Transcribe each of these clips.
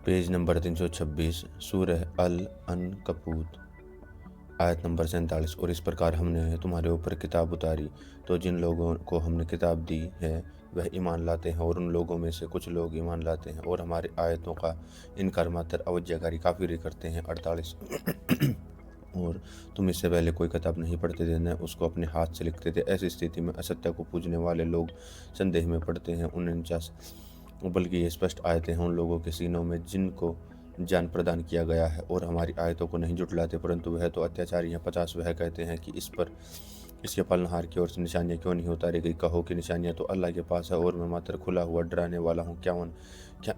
Page number 326, सूरह अल अनकबूत, आयत number 47। और इस प्रकार हमने तुम्हारे ऊपर किताब उतारी, तो जिन लोगों को हमने किताब दी है वह ईमान लाते हैं, और उन लोगों में से कुछ लोग ईमान लाते हैं और हमारी आयतों का इनकार मात्र अवज्ञाकारी काफिरी करते हैं। 48। और तुम इससे पहले कोई किताब नहीं पढ़ते थे, न उसको अपने हाथ से लिखते थे। ऐसी स्थिति में असत्य को पूजने वाले लोग संदेह में पड़ते हैं। 49। बल्कि ये स्पष्ट आयतें हैं उन लोगों के सीनों में जिनको ज्ञान प्रदान किया गया है और हमारी आयतों को नहीं जुटलाते, परंतु वह तो अत्याचारी हैं। 50। वह कहते हैं कि इस पर इसके पालनहार की ओर से निशानियां क्यों नहीं उतारी गई। कहो कि निशानियां तो अल्लाह के पास है और मैं मात्र खुला हुआ डराने वाला हूँ। क्या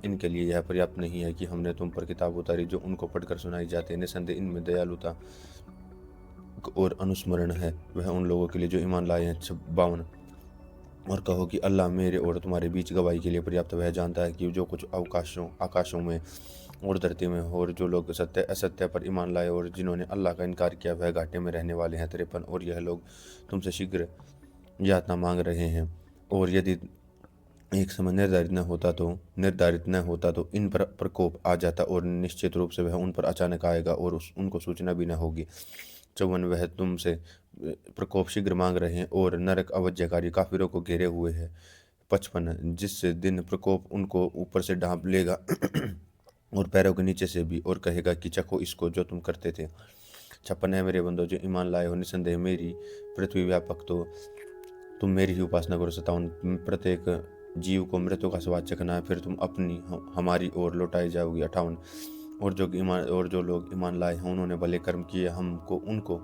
इनके लिए यह पर्याप्त नहीं है कि हमने तुम पर किताब उतारी जो उनको पढ़कर सुनाई जाती है। निसंदेह इनमें दयालुता और अनुस्मरण है, वह उन लोगों के लिए जो ईमान लाए हैं। 52। और कहो कि अल्लाह मेरे और तुम्हारे बीच गवाही के लिए पर्याप्त। वह जानता है कि जो कुछ आकाशों में और धरती में हो, और जो लोग सत्य असत्य पर ईमान लाए और जिन्होंने अल्लाह का इनकार किया वह घाटे में रहने वाले हैं। 53। और यह लोग तुमसे शीघ्र यातना मांग रहे हैं, और यदि एक समय निर्धारित न होता तो इन पर प्रकोप आ जाता, और निश्चित रूप से वह उन पर अचानक आएगा और उनको सूचना भी न होगी। 54। वह तुमसे प्रकोप शीघ्र मांग रहे हैं और नरक अवज्ञाकारी काफिरों को घेरे हुए है। 55। जिससे दिन प्रकोप उनको ऊपर से ढांप लेगा और पैरों के नीचे से भी, और कहेगा कि चखो इसको जो तुम करते थे। 56। है मेरे बंदो जो ईमान लाए हो, निसंदेह मेरी पृथ्वी व्यापक, तो तुम मेरी ही उपासना करो। 57। प्रत्येक जीव को मृत्यु का स्वाद चखना है, फिर तुम हमारी ओर लौटाई जाओगी। 58। और जो लोग ईमान लाए हैं उन्होंने भले कर्म किए, उनको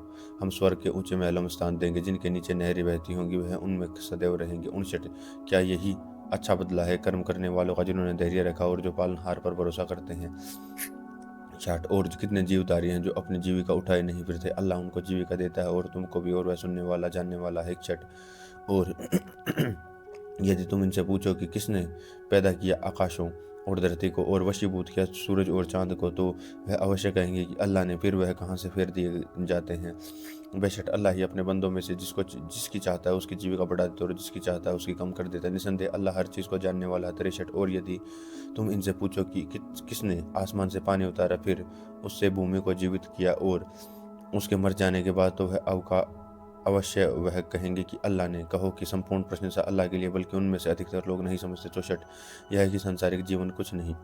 हम स्वर्ग के ऊंचे महलों में स्थान देंगे जिनके नीचे नहरें बहती होंगी, वह उनमें सदैव रहेंगे। 59। क्या यही अच्छा बदला है कर्म करने वालों का जिन्होंने धैर्य रखा और जो पालनहार पर भरोसा करते हैं। 60। और कितने जीवधारी हैं जो अपनी जीविका उठाए नहीं फिरते, अल्लाह उनको जीविका देता है और तुमको भी, और वह सुनने वाला जानने वाला है। 61। और यदि तुम इनसे पूछो कि किसने पैदा किया आकाशों और धरती को और वशीभूत किया सूरज और चांद को, तो वह अवश्य कहेंगे कि अल्लाह ने, फिर वह कहाँ से फेर दिए जाते हैं। बेशक अल्लाह ही अपने बंदों में से जिसकी चाहता है उसकी जीविका बढ़ा देता है और जिसकी चाहता है उसकी कम कर देता है। निसंदेह अल्लाह हर चीज़ को जानने वाला है। 63। और यदि तुम इनसे पूछो कि किसने आसमान से पानी उतारा, फिर उससे भूमि को जीवित किया और उसके मर जाने के बाद, तो अवश्य वह कहेंगे कि अल्लाह ने। कहो कि संपूर्ण प्रशंसा अल्लाह के लिए, बल्कि उनमें से अधिकतर लोग नहीं समझते। 64। यह है कि सांसारिक जीवन कुछ नहीं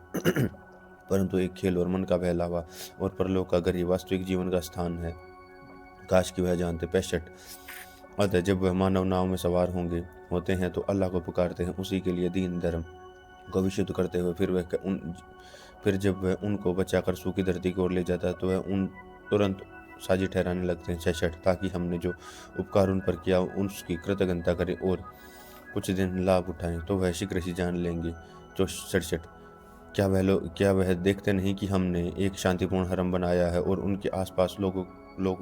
परंतु एक खेल और मन का बहलावा, और परलोक का घर ही वास्तविक जीवन का स्थान है, काश कि वह जानते। 65। अतः जब वह मानव नाव में सवार होते हैं तो अल्लाह को पुकारते हैं उसी के लिए दीन धर्म को विशुद्ध करते हुए, फिर जब वह उनको बचाकर सूखी धरती की ओर ले जाता है तो वह उन तुरंत साझी ठहराने लगते हैं। 66। ताकि हमने जो उपकार उन पर किया उसकी कृतज्ञता करें और कुछ दिन लाभ उठाएं, तो वह शीघ्र ही जान लेंगे। 67। क्या वह देखते नहीं कि हमने एक शांतिपूर्ण हरम बनाया है और उनके आसपास लोग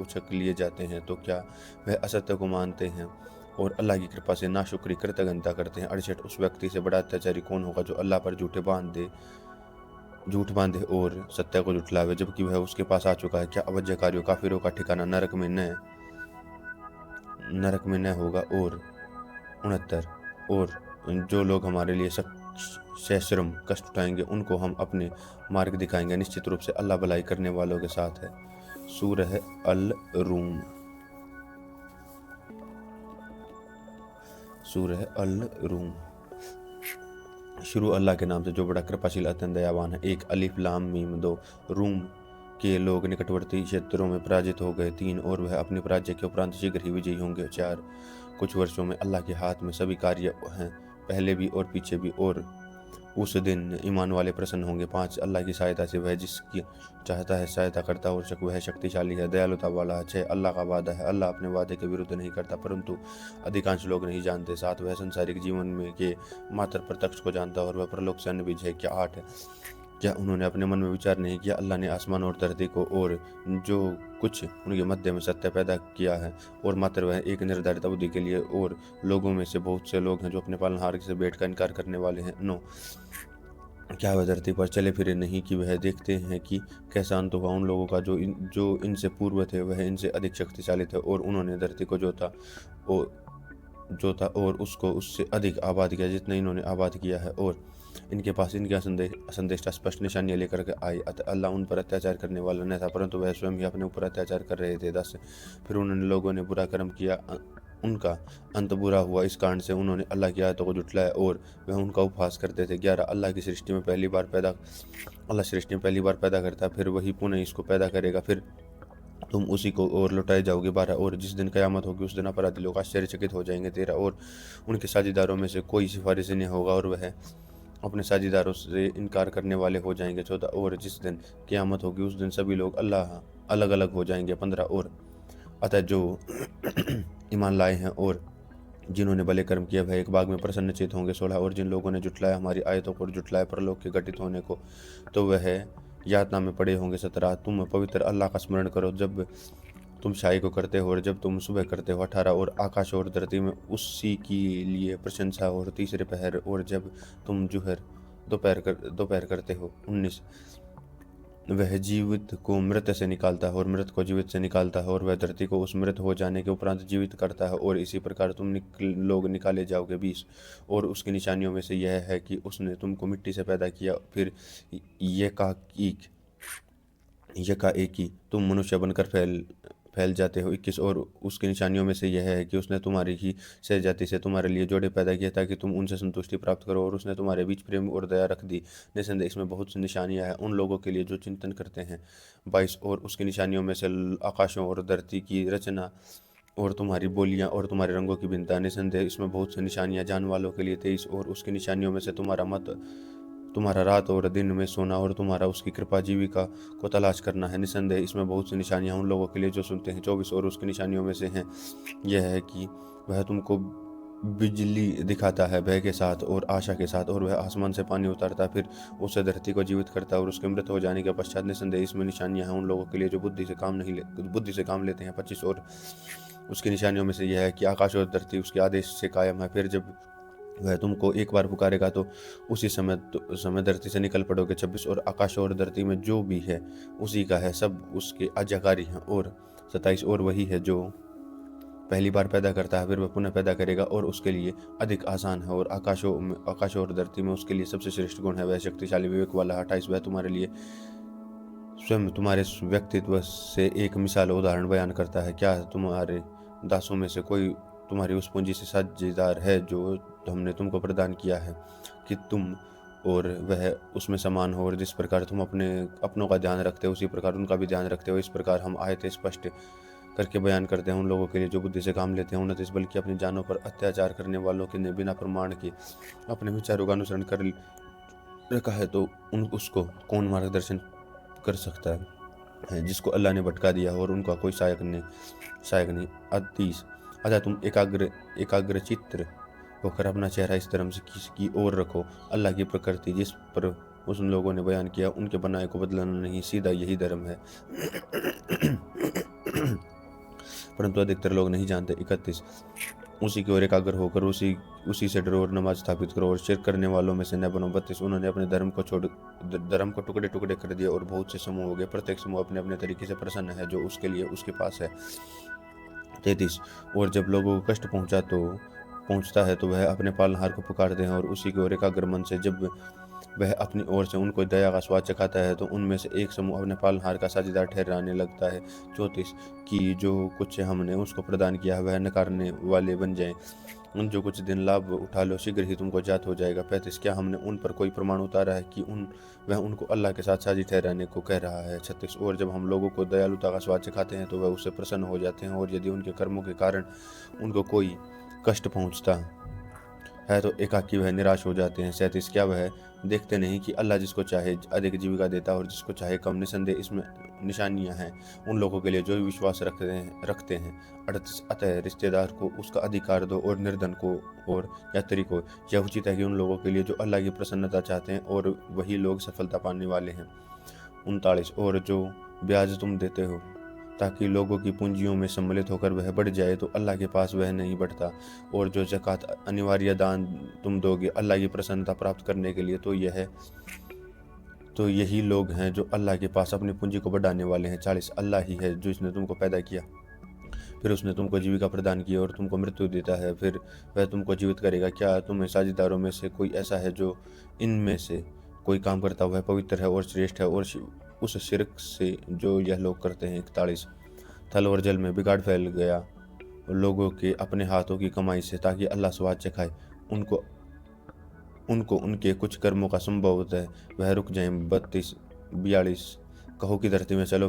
उछक लिए जाते हैं, तो क्या वह असत्य को मानते हैं और अल्लाह की कृपा से नाशुक्री कृतज्ञता करते हैं। 68। उस व्यक्ति से बड़ा अत्याचारी कौन होगा जो अल्लाह पर झूठ बांधे और सत्य को झुठलावे, जबकि वह उसके पास आ चुका है। क्या अवज्ञाकारियों काफिरों का ठिकाना नरक में न होगा। और 69। और जो लोग हमारे लिए सश्रम कष्ट उठाएंगे उनको हम अपने मार्ग दिखाएंगे, निश्चित रूप से अल्लाह भलाई करने वालों के साथ है। सूरह अल रूम। सूरह अल रूम। शुरू अल्लाह के नाम से जो बड़ा कृपाशील अत्यंत दयावान है। 1। अलिफ लाम मीम। 2। रूम के लोग निकटवर्ती क्षेत्रों में पराजित हो गए। 3। और वह अपने पराजय के उपरांत शीघ्र ही विजयी होंगे। 4। कुछ वर्षों में अल्लाह के हाथ में सभी कार्य हैं, पहले भी और पीछे भी, और उस दिन ईमान वाले प्रसन्न होंगे। 5। अल्लाह की सहायता से वह जिसकी चाहता है सहायता करता और वह शक्तिशाली है, दयालुता वाला है। 6। अल्लाह का वादा है, अल्लाह अपने वादे के विरुद्ध नहीं करता, परंतु अधिकांश लोग नहीं जानते। 7। वह संसारिक जीवन में के मात्र प्रत्यक्ष को जानता है और वह परलोक से अन्य बीज है। क्या 8 है। क्या उन्होंने अपने मन में विचार नहीं किया, अल्लाह ने आसमान और धरती को और जो कुछ उनके मध्य में सत्य पैदा किया है, और मात्र वह एक निर्धारित अवधि के लिए, और लोगों में से बहुत से लोग हैं जो अपने पालनहार से बैठ कर इनकार करने वाले हैं। 9। क्या वह धरती पर चले फिरे नहीं कि वह देखते हैं कि कैसा अंत हुआ उन लोगों का जो इनसे पूर्व थे, वह इनसे अधिक शक्तिशाली थे, और उन्होंने धरती को जोता और उसको उससे अधिक आबाद किया जितना इन्होंने आबाद किया है, और इनके पास इनके असंदिष्ट स्पष्ट निशानियाँ लेकर के आई। अल्लाह उन पर अत्याचार करने वाला न था, परंतु वह स्वयं ही अपने ऊपर अत्याचार कर रहे थे। 10 फिर उन्होंने लोगों ने बुरा कर्म किया, उनका अंत बुरा हुआ। इस कारण से उन्होंने अल्लाह की आयतों को जुटलाया और वह उनका उपहास करते थे। 11 अल्लाह सृष्टि में पहली बार पैदा करता है, फिर वही पुनः इसको पैदा करेगा, फिर तुम उसी को और लौटाए जाओगे। 12 और जिस दिन कयामत होगी उस दिन अपराधी लोग आश्चर्यचकित हो जाएंगे। 13 और उनके साझेदारों में से कोई सिफारिश नहीं होगा और वह अपने साझेदारों से इनकार करने वाले हो जाएंगे। 14 और जिस दिन क़यामत होगी उस दिन सभी लोग अलग अलग हो जाएंगे। 15 और अतः जो ईमान लाए हैं और जिन्होंने भले कर्म किया वह एक बाग में प्रसन्नचित होंगे। 16 और जिन लोगों ने जुटलाया हमारी आयतों को, जुटलाया परलोक के घटित होने को, तो वह यातना में पड़े होंगे। 17 तुम पवित्र अल्लाह का स्मरण करो जब तुम शाही को करते हो और जब तुम सुबह करते हो। 18 और आकाश और धरती में उसी के लिए प्रशंसा और तीसरे पहर और जब तुम जुहर दोपहर करते हो। 19 वह जीवित को मृत से निकालता है और मृत को जीवित से निकालता है और वह धरती को उस मृत हो जाने के उपरांत जीवित करता है और इसी प्रकार तुम लोग निकाले जाओगे। 20 और उसकी निशानियों में से यह है कि उसने तुमको मिट्टी से पैदा किया, फिर एकाएकी तुम मनुष्य बनकर फैल जाते हो। 21 और उसकी निशानियों में से यह है कि उसने तुम्हारी ही सहजाति से तुम्हारे लिए जोड़े पैदा किए ताकि तुम उनसे संतुष्टि प्राप्त करो और उसने तुम्हारे बीच प्रेम और दया रख दी। निसंदेह इसमें बहुत सी निशानियां हैं उन लोगों के लिए जो चिंतन करते हैं। 22 और उसकी निशानियों में से आकाशों और धरती की रचना और तुम्हारी बोलियां और तुम्हारे रंगों की भिन्नता। निसंदेह इसमें बहुत सी निशानियां जान वालों के लिए। 23 और उसकी निशानियों में से तुम्हारा रात और दिन में सोना और तुम्हारा उसकी कृपा जीविका को तलाश करना है। निसंदेह इसमें बहुत सी निशानियां उन लोगों के लिए जो सुनते हैं। 24 और उसकी निशानियों में से हैं यह है कि वह तुमको बिजली दिखाता है भय के साथ और आशा के साथ और वह आसमान से पानी उतारता है, फिर उससे धरती को जीवित करता है और उसके मृत हो जाने के पश्चात। निसंदेह इसमें निशानियां हैं उन लोगों के लिए जो बुद्धि से काम लेते हैं। 25 और उसकी निशानियों में से यह है कि आकाश और धरती उसके आदेश से कायम है, फिर जब वह तुमको एक बार पुकारेगा तो उसी समय धरती से निकल पड़ोगे। 26 और आकाश और धरती में जो भी है उसी का है, सब उसके आज्ञाकारी हैं। और 27 और वही है जो पहली बार पैदा करता है, फिर वह पुनः पैदा करेगा और उसके लिए अधिक आसान है। और आकाश और धरती में उसके लिए सबसे श्रेष्ठ गुण है, वह शक्तिशाली विवेक वाला। 28 वह तुम्हारे लिए स्वयं तुम्हारे व्यक्तित्व से एक मिसाल उदाहरण बयान करता है। क्या तुम्हारे दासों में से कोई तुम्हारी उस पूंजी से साझेदार है जो हमने तुमको प्रदान किया है कि तुम और वह उसमें समान हो, और जिस प्रकार तुम अपनों का ध्यान रखते हो उसी प्रकार उनका भी ध्यान रखते हो। इस प्रकार हम आयतें स्पष्ट करके बयान करते हैं उन लोगों के लिए जो बुद्धि से काम लेते हैं। 29 बल्कि अपनी जानों पर अत्याचार करने वालों के ने बिना प्रमाण के अपने विचारों का अनुसरण कर रखा है, तो उसको कौन मार्गदर्शन कर सकता है जिसको अल्लाह ने भटका दिया और उनका कोई सहायक नहीं। 30 अतः तुम एकाग्र चित्त होकर अपना चेहरा इस धर्म से की ओर रखो। अल्लाह की प्रकृति जिस पर उन लोगों ने बयान किया उनके बनाए को बदलना नहीं, सीधा यही धर्म है। परंतु अधिकतर लोग नहीं जानते। 31 उसी की ओर एकाग्र होकर उसी से डरो और नमाज स्थापित करो और शिरक करने वालों में से न बनो। 32 उन्होंने अपने धर्म को टुकड़े टुकड़े कर दिए और बहुत से समूह हो गए, प्रत्येक समूह अपने अपने तरीके से प्रसन्न है जो उसके लिए उसके पास है। 33 और जब लोगों को कष्ट पहुंचता है तो वह अपने पालनहार को पुकारते हैं और उसी की ओर एकाग्र मन से जब वह अपनी ओर से उनको दया का स्वाद चखाता है तो उनमें से एक समूह अपने पालनहार का साझेदार ठहराने लगता है। 34 कि जो कुछ हमने उसको प्रदान किया है वह नकारने वाले बन जाएं, उन जो कुछ दिन लाभ उठा लो शीघ्र ही तुमको जात हो जाएगा। 35 क्या हमने उन पर कोई प्रमाण उतारा है कि वह उनको अल्लाह के साथ साझी ठहराने को कह रहा है। 36 और जब हम लोगों को दयालुता का स्वाद चखाते हैं तो वह उससे प्रसन्न हो जाते हैं, और यदि उनके कर्मों के कारण उनको कोई कष्ट पहुंचता है तो एकाकी वह निराश हो जाते हैं। 37 क्या वह देखते नहीं कि अल्लाह जिसको चाहे अधिक जीविका देता है और जिसको चाहे कम। निसंदेह इसमें निशानियां हैं उन लोगों के लिए जो विश्वास रखते हैं। 38 अतः रिश्तेदार को उसका अधिकार दो और निर्धन को और यात्री को। यह उचित है कि उन लोगों के लिए जो अल्लाह की प्रसन्नता चाहते हैं और वही लोग सफलता पाने वाले हैं। 39 और जो ब्याज तुम देते हो ताकि लोगों की पूंजियों में सम्मिलित होकर वह बढ़ जाए तो अल्लाह के पास वह नहीं बढ़ता, और जो ज़कात अनिवार्य दान तुम दोगे अल्लाह की प्रसन्नता प्राप्त करने के लिए तो यही लोग हैं जो अल्लाह के पास अपनी पूंजी को बढ़ाने वाले हैं। 40 अल्लाह ही है जो इसने तुमको पैदा किया फिर उसने तुमको जीविका प्रदान की और तुमको मृत्यु देता है, फिर वह तुमको जीवित करेगा। क्या तुम्हें साझेदारों में से कोई ऐसा है जो इनमें से कोई काम करता हुआ पवित्र है और श्रेष्ठ है और उस शिरक से जो यह लोग करते हैं। 41 थल और जल में बिगाड़ फैल गया लोगों के अपने हाथों की कमाई से, ताकि अल्लाह स्वाद चखाए उनको उनको उनके कुछ कर्मों का संभवतः वह रुक जाएं। 42 कहो कि धरती में चलो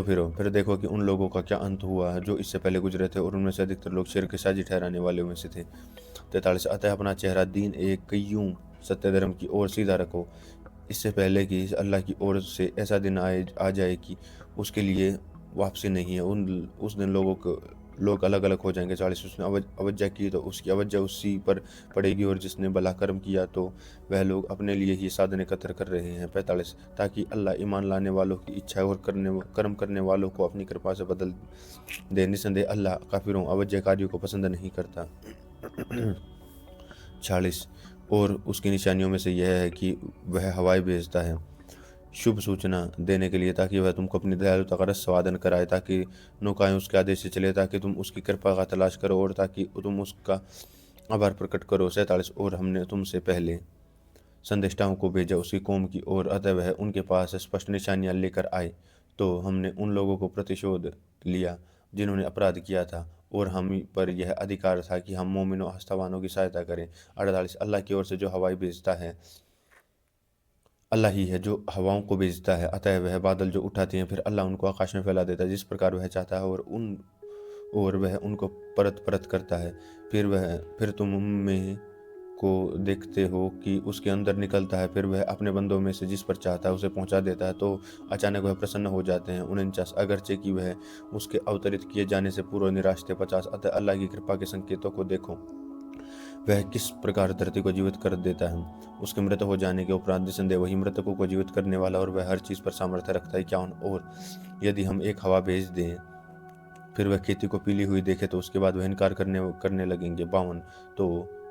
फिरो, फिर देखो कि उन लोगों का क्या अंत हुआ है जो इससे पहले गुजरे थे, और उनमें से अधिकतर लोग शिर्क साझी ठहराने वाले में से थे। 43 अतः अपना चेहरा दीन एक कय्यूम सत्य धर्म की ओर सीधा रखो, इससे पहले कि अल्लाह की ओर से ऐसा दिन आ जाए कि उसके लिए वापसी नहीं है। उस दिन लोग अलग अलग हो जाएंगे। 40 उसने अवज्ञा की तो उसकी अवज्ञा उसी पर पड़ेगी, और जिसने भला कर्म किया तो वह लोग अपने लिए ही साधन एकत्र कर रहे हैं। 45 ताकि अल्लाह ईमान लाने वालों की इच्छा और कर्म करने वालों को अपनी कृपा से बदल दे। निसंदेह अल्लाह काफिरों अवज्ञाकारियों को पसंद नहीं करता। 46 और उसकी निशानियों में से यह है कि वह हवाएं भेजता है शुभ सूचना देने के लिए, ताकि वह तुमको अपनी दयालुता का रसवादन कराए, ताकि नौकाएं उसके आदेश से चले, ताकि तुम उसकी कृपा का तलाश करो और ताकि तुम उसका आभार प्रकट करो। 47 और हमने तुमसे पहले संदेष्टाओं को भेजा उसकी कौम की ओर, अतः वह उनके पास स्पष्ट निशानियां लेकर आए, तो हमने उन लोगों को प्रतिशोध लिया जिन्होंने अपराध किया था, और हम पर यह अधिकार था कि हम मोमिनों आस्थावानों की सहायता करें। 48 अल्लाह की ओर से जो हवाएं भेजता है, अल्लाह ही है जो हवाओं को भेजता है, अतः वह बादल जो उठाते हैं, फिर अल्लाह उनको आकाश में फैला देता है जिस प्रकार वह चाहता है, और वह उनको परत परत करता है। फिर तुम में को देखते हो कि उसके अंदर निकलता है, फिर वह अपने बंदों में से जिस पर चाहता है उसे पहुंचा देता है, तो अचानक वह प्रसन्न हो जाते हैं। 49 अगरचे कि वह उसके अवतरित किए जाने से पूर्व निराश थे। 50 अतः अल्लाह की कृपा के संकेतों को देखो, वह किस प्रकार धरती को जीवित कर देता है उसके मृत हो जाने के उपरांत। निसंदेह वही मृतकों को जीवित करने वाला और वह हर चीज पर सामर्थ्य रखता है। क्या और यदि हम एक हवा भेज दें फिर वह खेती को पीली हुई देखे तो उसके बाद वह इनकार करने लगेंगे। 52 तो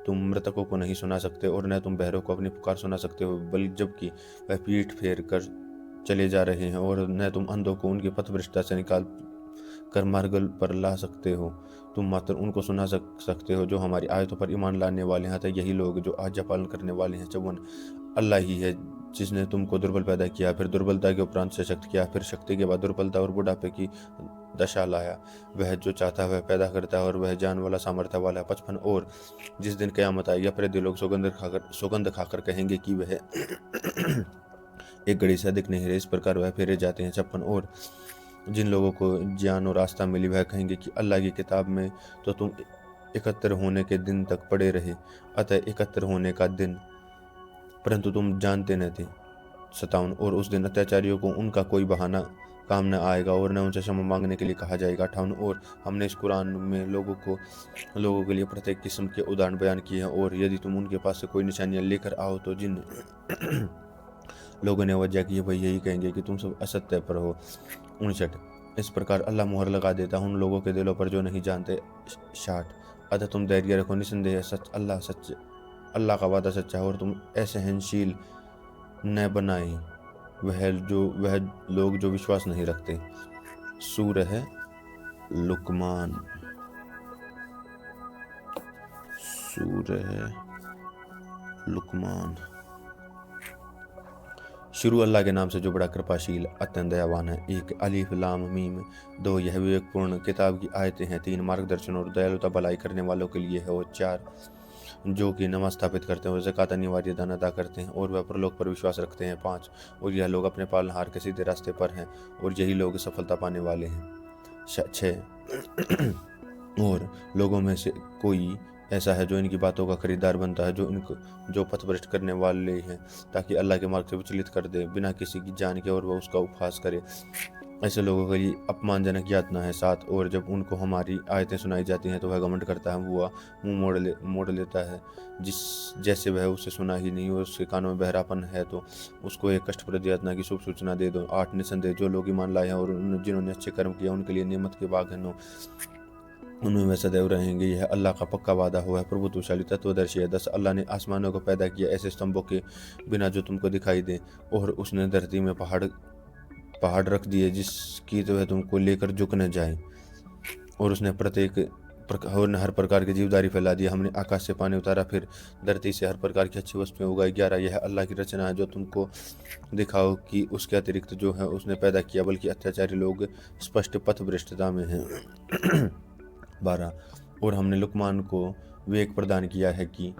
तुम मृतकों को नहीं सुना सकते और न तुम बहरों को अपनी पुकार सुना सकते हो, बल्कि जबकि वह पीठ फेर कर चले जा रहे हैं, और न तुम अंधों को उनके पथभ्रष्टता से निकाल कर मार्ग पर ला सकते हो। तुम मात्र उनको सुना सकते हो जो हमारी आयतों पर ईमान लाने वाले हैं, तो यही लोग जो आज्ञा पालन करने वाले हैं। 54 अल्लाह ही है जिसने तुमको दुर्बल पैदा किया, फिर दुर्बलता के उपरांत सशक्त किया, फिर शक्ति के बाद दुर्बलता और बुढ़ापे की दशा लाया। वह जो चाहता है वह पैदा करता है और वह जान वाला सामर्थ्य वाला है। 55 और जिस दिन क़यामत आएगी अपराधी लोग सौगंध खाकर कहेंगे कि वह एक घड़ी से अधिक नहीं रहे, इस प्रकार वह फेरे जाते हैं। 56 और जिन लोगों को ज्ञान और आस्था मिली वह कहेंगे कि अल्लाह की किताब में तो तुम एकत्र होने के दिन तक पड़े रहे, अतः एकत्र होने का दिन परंतु तुम जानते न थे। 57 और उस दिन अत्याचारियों को उनका कोई बहाना काम न आएगा और न उनसे क्षमा मांगने के लिए कहा जाएगा। 58 और हमने इस कुरान में लोगों के लिए प्रत्येक किस्म के उदाहरण बयान किए हैं, और यदि तुम उनके पास से कोई निशानियां लेकर आओ तो जिन लोगों ने वजह की वही यही कहेंगे कि तुम सब असत्य पर हो। 59 इस प्रकार अल्लाह मोहर लगा देता उन लोगों के दिलों पर जो नहीं जानते। 60 अतः तुम धैर्य रखो, निसंदेह अल्लाह का वादा सच्चा है, और तुम ऐसे सहनशील न बनाए वह लोग जो विश्वास नहीं रखते। सूरह है लुकमान, शुरू अल्लाह के नाम से जो बड़ा कृपाशील अत्यंत दयावान है। 1 अलिफ लाम मीम। 2 यह विवेकपूर्ण किताब की आयतें हैं। 3 मार्गदर्शन और दयालुता भलाई करने वालों के लिए है। और 4 जो कि नमाज स्थापित करते हैं और ज़कात अनिवार्य दान अदा करते हैं और वह परलोक पर विश्वास रखते हैं। 5 और यह लोग अपने पालनहार के सीधे रास्ते पर हैं और यही लोग सफलता पाने वाले हैं। 6 और लोगों में से कोई ऐसा है जो इनकी बातों का खरीदार बनता है, जो पथभ्रष्ट करने वाले हैं, ताकि अल्लाह के मार्ग से विचलित कर दे बिना किसी की जान के और वह उसका उपहास करे। ऐसे लोगों के लिए अपमानजनक यातना है। 7 और जब उनको हमारी आयतें सुनाई जाती हैं तो वह घमंड करता है, वह मुंह मोड़ लेता है जैसे वह उसे सुना ही नहीं, और उसके कानों में बहरापन है तो उसको एक कष्टप्रद यातना की शुभ सूचना दे दो। 8 निसंदेह जो लोग ईमान लाए हैं और जिन्होंने अच्छे कर्म किया उनके लिए नेमत के बाग हैं, उनमें वह सदैव रहेंगे। यह अल्लाह का पक्का वादा हुआ है, प्रभुत्वशाली तत्वदर्शी है। 10 अल्लाह ने आसमानों को पैदा किया ऐसे स्तंभों के बिना जो तुमको दिखाई दे, और उसने धरती में पहाड़ रख दिए जिसकी तो वह तुमको लेकर झुक न जाए। और उसने हर प्रकार की जीवदारी फैला दी। हमने आकाश से पानी उतारा, फिर धरती से हर प्रकार की अच्छी वस्तुएं उगाई। 11 यह अल्लाह की रचना है जो तुमको दिखाओ कि उसके अतिरिक्त जो है उसने पैदा किया, बल्कि अत्याचारी लोग स्पष्ट पथ भ्रष्टता में हैं। 12 और हमने लुकमान को विवेक प्रदान किया है कि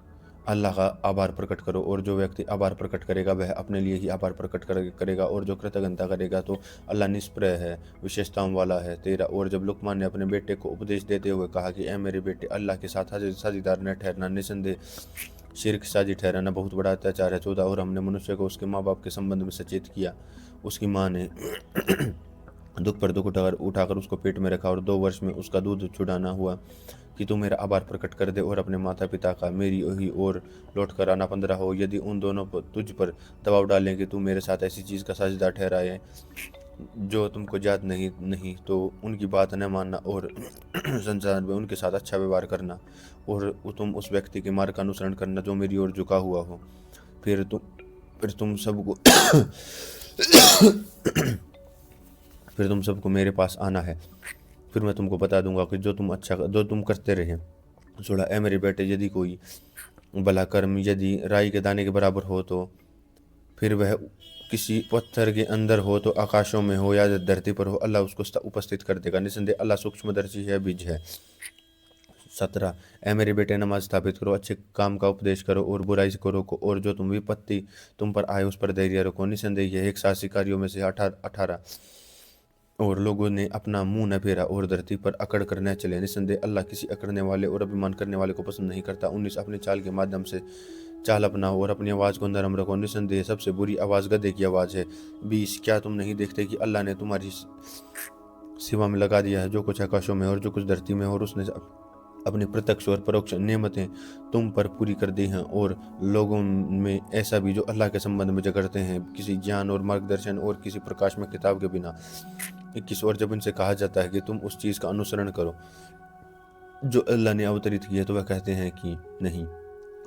अल्लाह का आभार प्रकट करो, और जो व्यक्ति आभार प्रकट करेगा वह अपने लिए ही आभार प्रकट करेगा, और जो कृतज्ञता करेगा तो अल्लाह निष्प्रय है, विशेषताओं वाला है। 13 और जब लुकमान ने अपने बेटे को उपदेश देते हुए कहा कि ऐ मेरे बेटे, अल्लाह के साथ साझीदार न ठहरना, निसंदेह शिर्क साझी ठहराना बहुत बड़ा अत्याचार है। 14 और हमने मनुष्य को उसके माँ बाप के संबंध में सचेत किया। उसकी माँ ने दुख पर दुख उठाकर उसको पेट में रखा, और 2 वर्ष में उसका दूध छुड़ाना हुआ कि तू मेरा आभार प्रकट कर दे और अपने माता पिता का मेरी ही ओर लौट कर आना। 15 हो यदि उन दोनों तुझ पर दबाव डालें कि तू मेरे साथ ऐसी चीज़ का साझेदार ठहराए जो तुमको जात नहीं तो उनकी बात न मानना, और संसार में उनके साथ अच्छा व्यवहार करना, और तुम उस व्यक्ति के मार्ग का अनुसरण करना जो मेरी ओर झुका हुआ हो। फिर तुम सबको फिर तुम सबको मेरे पास आना है, फिर मैं तुमको बता दूंगा कि जो तुम करते रहे। 16 ऐ मेरे बेटे, यदि कोई भला कर्म यदि राई के दाने के बराबर हो, तो फिर वह किसी पत्थर के अंदर हो तो आकाशों में हो या धरती पर हो, अल्लाह उसको उपस्थित कर देगा। निसंदेह अल्लाह सूक्ष्मदर्शी है, बीज है। 17 ऐ मेरे बेटे, नमाज स्थापित करो, अच्छे काम का उपदेश करो और बुराई को रोको, और जो विपत्ति तुम पर आए उस पर धैर्य रखो। निसंदेह यह 180 कार्यों में से 18 और लोगों ने अपना मुंह न फेरा और धरती पर अकड़ कर न चले। निसंदेह अल्लाह किसी अकड़ने वाले और अभिमान करने वाले को पसंद नहीं करता। 19 अपनी चाल के माध्यम से चाल अपनाओ और अपनी आवाज़ को नरम रखो। निसंदेह सबसे बुरी आवाज़ गधे की आवाज़ है। 20 क्या तुम नहीं देखते कि अल्लाह ने तुम्हारी सिवा में लगा दिया है जो कुछ आकाशों में और जो कुछ धरती में, और उसने अपनी प्रत्यक्ष और परोक्ष नेमतें तुम पर पूरी कर दी हैं। और लोगों में ऐसा भी जो अल्लाह के संबंध में झगड़ते हैं किसी ज्ञान और मार्गदर्शन और किसी प्रकाश में किताब के बिना। 21 और जब इनसे कहा जाता है कि तुम उस चीज़ का अनुसरण करो जो अल्लाह ने अवतरित की है, तो वह कहते हैं कि नहीं,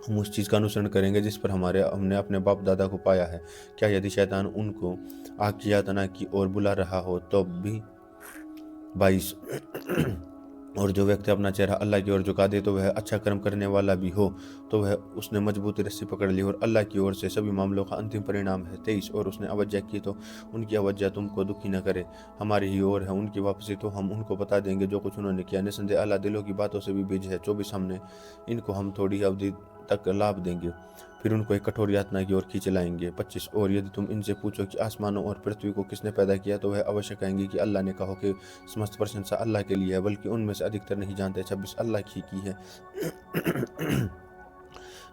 हम उस चीज़ का अनुसरण करेंगे जिस पर हमने अपने बाप दादा को पाया है। क्या यदि शैतान उनको आग की यातना की ओर बुला रहा हो तो भी। 22 और जो व्यक्ति अपना चेहरा अल्लाह की ओर झुका दे तो वह अच्छा कर्म करने वाला भी हो तो वह उसने मजबूत रस्सी पकड़ ली, और अल्लाह की ओर से सभी मामलों का अंतिम परिणाम है। 23 और उसने अवज्ञा की तो उनकी अवज्ञा तुमको दुखी न करे, हमारी ही ओर है उनकी वापसी, तो हम उनको बता देंगे जो कुछ उन्होंने किया। निसंदेह अल्लाह दिलों की बातों से भी बीज है। 24 हमने इनको हम थोड़ी अवधि तक लाभ देंगे, फिर उनको एक कठोर यातना की ओर खींच लाएंगे। 25 और यदि तुम इनसे पूछो कि आसमानों और पृथ्वी को किसने पैदा किया, तो वह अवश्य कहेंगे कि अल्लाह ने। कहो कि समस्त प्रशंसा अल्लाह के लिए है, बल्कि उनमें से अधिकतर नहीं जानते। 26 अल्लाह की है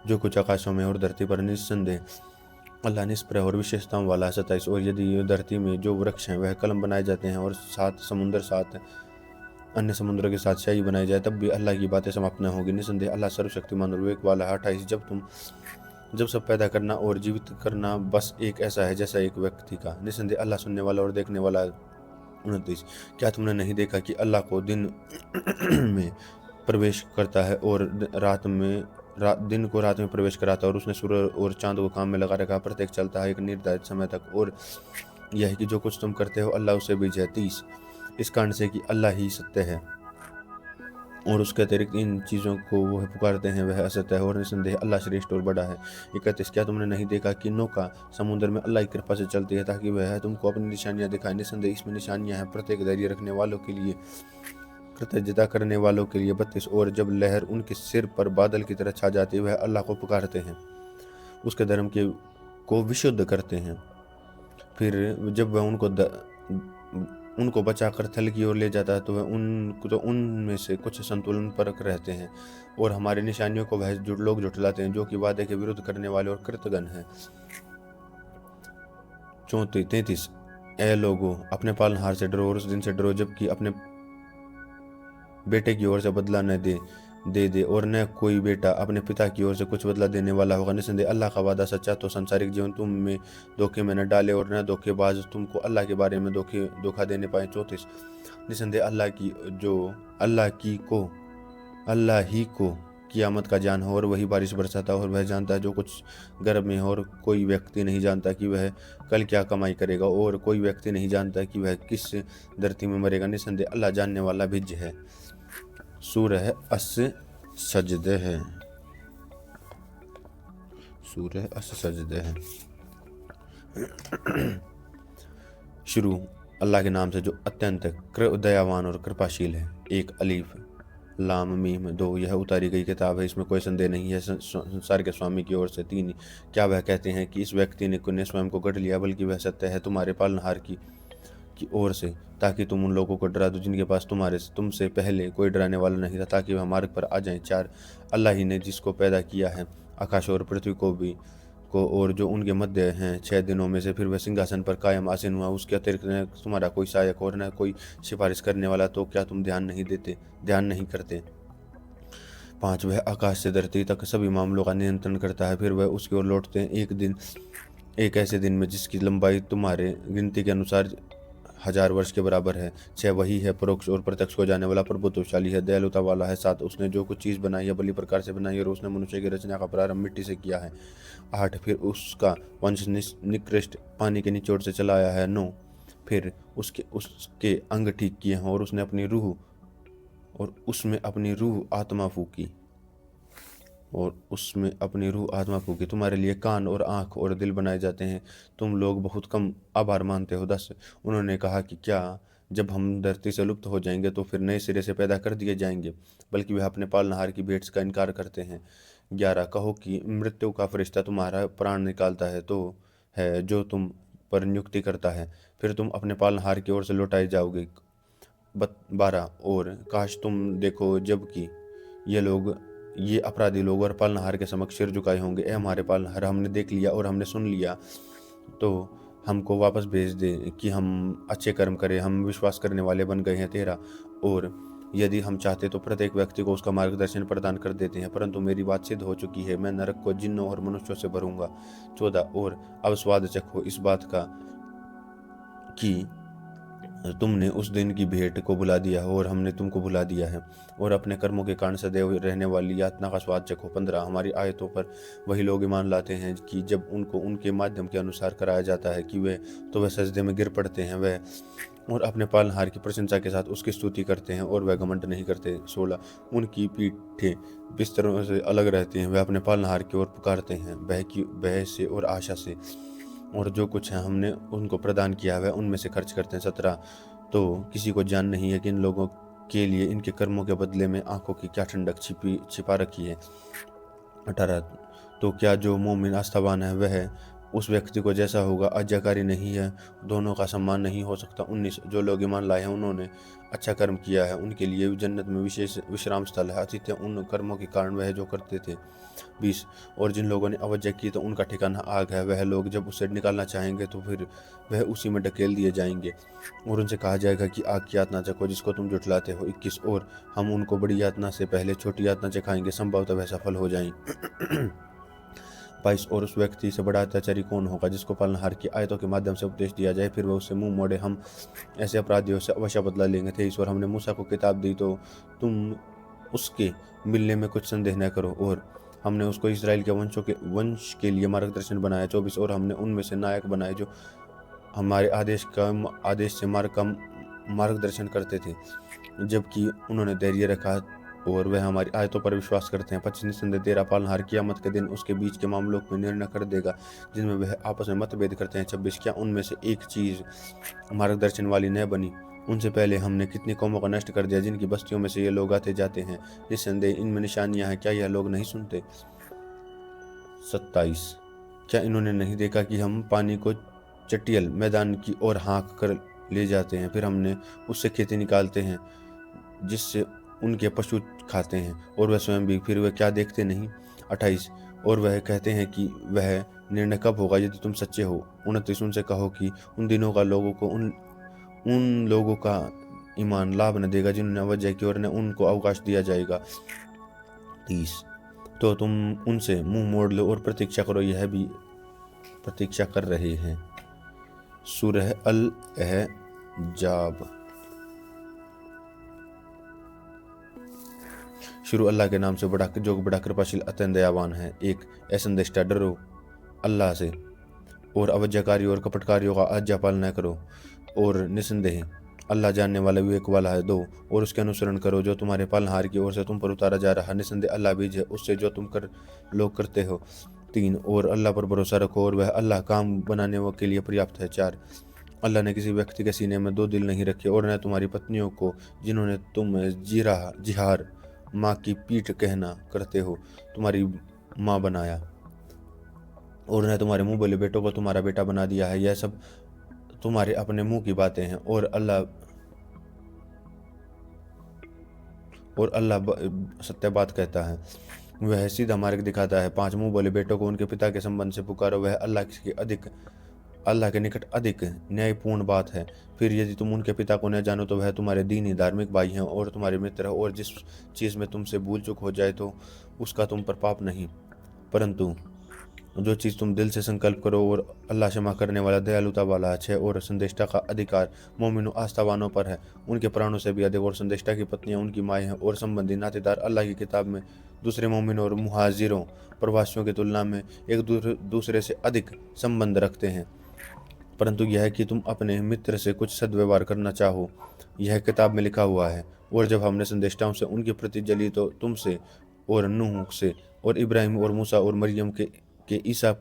जो कुछ आकाशों में और धरती पर, निस्संदेह अल्लाह निष्प्रय और विशेषताओं वाला है। 27 और यदि धरती में जो वृक्ष हैं वह कलम बनाए जाते हैं और 7 अन्य समुद्रों के साथ शाही बनाई जाए, तब भी अल्लाह की बातें समाप्त न होगी। निसंदेह अल्लाह सर्वशक्तिमान और विवेक वाला है। 28 जब सब पैदा करना और जीवित करना बस एक ऐसा है जैसा एक व्यक्ति का। निसंदेह अल्लाह सुनने वाला और देखने वाला है। 29 क्या तुमने नहीं देखा कि अल्लाह को दिन में प्रवेश करता है और दिन को रात में प्रवेश कराता है, और उसने सूरज और चांद को काम में लगा रखा, प्रत्येक चलता है एक निर्धारित समय तक, और यह है कि जो कुछ तुम करते हो अल्लाह उससे बीज है। 30 इस कारण से कि अल्लाह ही सत्य है और उसके अतिरिक्त इन चीज़ों को वह पुकारते हैं वह असत्य है, और निसंदेह अल्लाह श्रेष्ठ और बड़ा है। 31 क्या तुमने नहीं देखा कि नौका समुद्र में अल्लाह की कृपा से चलती है ताकि वह तुमको अपनी निशानियां दिखाए। निसंदेह इसमें निशानियां हैं प्रत्येक धैर्य रखने वालों के लिए, कृतज्ञता करने वालों के लिए। 32 और जब लहर उनके सिर पर बादल की तरह छा जाती है वह अल्लाह को पुकारते हैं, उसके धर्म को विशुद्ध करते हैं, फिर जब वह उनको बचाकर थल की ओर ले जाता है तो वह उनमें से कुछ संतुलन पर रहते हैं, और हमारी निशानियों को वह लोग जुटलाते हैं जो कि वादे के विरुद्ध करने वाले और कृतघ्न हैं। 33 ए लोगों, अपने पालनहार से डरो और उस दिन से डरो जबकि अपने बेटे की ओर से बदला न दे और न कोई बेटा अपने पिता की ओर से कुछ बदला देने वाला होगा। निसंदेह अल्लाह का वादा सच्चा, तो संसारिक जीवन तुम में धोखे में न डाले और न धोखेबाज तुमको अल्लाह के बारे में धोखा देने पाए। 34 निसंदेह अल्लाह ही को क़यामत का जान हो और वही बारिश बरसाता और वह जानता है जो कुछ गर्भ में हो, और कोई व्यक्ति नहीं जानता कि वह कल क्या कमाई करेगा, और कोई व्यक्ति नहीं जानता कि वह किस धरती में मरेगा। निसंदेह अल्लाह जानने वाला भिज्ज है। सूरह अस सजदे है। सूरह अस सजदे है। शुरू अल्लाह के नाम से जो अत्यंत दयावान और कृपाशील है। एक अलीफ लाम मीम। दो यह उतारी गई किताब है, इसमें कोई संदेह नहीं है संसार के स्वामी की ओर से। तीन क्या वह कहते हैं कि इस व्यक्ति ने स्वयं को गढ़ लिया, बल्कि वह सत्य है तुम्हारे पालनहार की ओर से, ताकि तुम उन लोगों को डरा दो जिनके पास तुमसे पहले कोई डराने वाला नहीं था, ताकि वह मार्ग पर आ जाएं। चार अल्लाह ही ने जिसको पैदा किया है आकाश और पृथ्वी को और जो उनके मध्य हैं 6 दिनों में से, फिर वह सिंहासन पर कायम आसीन हुआ। उसके अतिरिक्त न तुम्हारा कोई सहायक और न कोई सिफारिश करने वाला, तो क्या तुम ध्यान नहीं करते। 5 वह आकाश से धरती तक सभी मामलों का नियंत्रण करता है, फिर वह उसकी ओर लौटते हैं एक ऐसे दिन में जिसकी लंबाई तुम्हारे गिनती के अनुसार 1000 वर्ष के बराबर है। 6 वही है परोक्ष और प्रत्यक्ष को जाने वाला, प्रभुत्वशाली है, दयालुता वाला है। 7 उसने जो कुछ चीज़ बनाई है भली प्रकार से बनाई है, और उसने मनुष्य की रचना का प्रारंभ मिट्टी से किया है। 8 फिर उसका वंश निकृष्ट पानी के निचोड़ से चला आया है। 9 फिर उसके अंग ठीक किए हैं, और उसने अपनी रूह आत्मा फूकी। तुम्हारे लिए कान और आँख और दिल बनाए जाते हैं, तुम लोग बहुत कम आभार मानते हो। 10 उन्होंने कहा कि क्या जब हम धरती से लुप्त हो जाएंगे तो फिर नए सिरे से पैदा कर दिए जाएंगे, बल्कि वह अपने पालनहार की भेंट का इनकार करते हैं। 11 कहो कि मृत्यु का फरिश्ता तुम्हारा प्राण निकालता है जो तुम पर नियुक्ति करता है, फिर तुम अपने पालनहार की ओर से लौटाए जाओगे। 12 और काश तुम देखो जबकि ये अपराधी लोग और पालनहार के समक्ष सिर झुकाए होंगे। ए हमारे पालनहार, हमने देख लिया और हमने सुन लिया, तो हमको वापस भेज दे कि हम अच्छे कर्म करें, हम विश्वास करने वाले बन गए हैं। 13 और यदि हम चाहते तो प्रत्येक व्यक्ति को उसका मार्गदर्शन प्रदान कर देते हैं, परंतु मेरी बात सिद्ध हो चुकी है, मैं नरक को जिन्नों और मनुष्यों से भरूंगा। 14 और अब स्वाद चखो इस बात का कि तुमने उस दिन की भेंट को भुला दिया है और हमने तुमको भुला दिया है, और अपने कर्मों के कारण सदैव रहने वाली यातना का स्वाद चखो। 15 हमारी आयतों पर वही लोग ईमान लाते हैं कि जब उनको उनके माध्यम के अनुसार कराया जाता है कि वह सजदे में गिर पड़ते हैं वह और अपने पालनहार की प्रशंसा के साथ उसकी स्तुति करते हैं और वह घमंड नहीं करते। 16 उनकी पीठें बिस्तरों से अलग रहती हैं, वह अपने पालनहार की ओर पुकारते हैं भय से और आशा से, और जो कुछ है हमने उनको प्रदान किया है उनमें से खर्च करते हैं। 17 तो किसी को जान नहीं है कि इन लोगों के लिए इनके कर्मों के बदले में आंखों की क्या ठंडक छिपा रखी है। 18 तो क्या जो मोमिन आस्थावान है वह उस व्यक्ति को जैसा होगा आज्ञाकारी नहीं है, दोनों का सम्मान नहीं हो सकता। 19 जो लोग ईमान लाए हैं उन्होंने अच्छा कर्म किया है, उनके लिए जन्नत में विशेष विश्राम स्थल है, अतिथ्य उन कर्मों के कारण वह जो करते थे। 20 और जिन लोगों ने अवज्ञा की तो उनका ठिकाना आग है, वह लोग जब उसे निकालना चाहेंगे तो फिर वह उसी में ढकेल दिए जाएंगे, और उनसे कहा जाएगा कि आग की यातना चखो जिसको तुम जुटलाते हो। 21 और हम उनको बड़ी यातना से पहले छोटी यातना चखाएंगे, संभवतः वह सफल हो जाएं। 22 और उस व्यक्ति से बड़ा अत्याचारी कौन होगा जिसको पालनहार की आयतों के माध्यम से उपदेश दिया जाए, फिर वह उससे मुंह मोड़े। हम ऐसे अपराधियों से अवश्य बदला लेंगे। 23 और हमने मूसा को किताब दी तो तुम उसके मिलने में कुछ संदेह न करो, और हमने उसको इसराइल के वंश के लिए मार्गदर्शन बनाया। 24 और हमने उनमें से नायक बनाए जो हमारे आदेश से मार्गदर्शन करते थे, जबकि उन्होंने धैर्य रखा और वह हमारी आयतों पर विश्वास करते हैं। 25 निस्संदेह तेरा पालनहार कियामत के दिन उसके बीच के मामलों में निर्णय कर देगा जिनमें वह आपस में मतभेद करते हैं। 26 क्या उनमें से एक चीज मार्गदर्शन वाली न बनी, उनसे पहले हमने कितनी कौमों को नष्ट कर दिया जिनकी बस्तियों में से ये लोग आते जाते हैं। निस्संदेह इनमें निशानियां हैं, क्या यह लोग नहीं सुनते। 27 क्या इन्होंने नहीं देखा कि हम पानी को चटियल मैदान की ओर हाँक कर ले जाते हैं, फिर हमने उससे खेती निकालते हैं जिससे उनके पशु खाते हैं और वह स्वयं भी, फिर वह क्या देखते नहीं। 28 और वह कहते हैं कि वह निर्णय कब होगा यदि तुम सच्चे हो। 29 उनसे कहो कि उन दिनों का उन लोगों का ईमान लाभ न देगा जिन्होंने अवज्ञा की और न उनको अवकाश दिया जाएगा। 30 तो तुम उनसे मुंह मोड़ लो और प्रतीक्षा करो, यह भी प्रतीक्षा कर रहे हैं। सूरह अल अहज़ाब। शुरू अल्लाह के नाम से जो बड़ा कृपाशील अत्यंत दयावान है। एक ऐ संदेशा डरो अल्लाह से और अवज्ञाकारी और कपटकारियों का आज्ञा पालन न करो, और निसंदेह अल्लाह जानने वाला विवेक वाला है। 2 और उसके अनुसरण करो जो तुम्हारे पालनहार की ओर से तुम पर उतारा जा रहा है, निसंदेह अल्लाह बीज है उससे जो तुम लोग करते हो। 3 और अल्लाह पर भरोसा रखो और वह अल्लाह काम बनाने के लिए पर्याप्त है। 4 अल्लाह ने किसी व्यक्ति के सीने में 2 दिल नहीं रखे और न तुम्हारी पत्नियों को जिन्होंने तुम जिहार माँ की पीठ कहना करते हो तुम्हारी माँ बनाया, और न तुम्हारे मुंह बोले बेटों को तुम्हारा बेटा बना दिया है। यह सब तुम्हारे अपने मुंह की बातें हैं और अल्लाह सत्य बात कहता है, वह सीधा मार्ग दिखाता है। 5 मुंह बोले बेटों को उनके पिता के संबंध से पुकारो, वह अल्लाह के निकट अधिक न्यायपूर्ण बात है। फिर यदि तुम उनके पिता को न जानो तो वह तुम्हारे दीनी धार्मिक भाई हैं और तुम्हारे मित्र हैं, और जिस चीज़ में तुमसे भूल चूक हो जाए तो उसका तुम पर पाप नहीं, परंतु जो चीज़ तुम दिल से संकल्प करो, और अल्लाह क्षमा करने वाला दयालुता वाला है। 6 और संदेष्टा का अधिकार मोमिनों आस्थावानों पर है, उनके प्राणों से भी अधिक, और संदेष्टा की पत्नियां उनकी माएँ हैं और संबंधी नातेदार अल्लाह की किताब में दूसरे मोमिनों और मुहाजिरों प्रवासियों की तुलना में एक दूसरे से अधिक संबंध रखते हैं, परंतु यह कि तुम अपने मित्र से कुछ सद्व्यवहार करना चाहो, यह किताब में लिखा हुआ है। और जब हमने संदेष्टाओं से उनकी प्रति जली तो तुमसे और नूह से और इब्राहिम और मूसा और मरियम के ईसा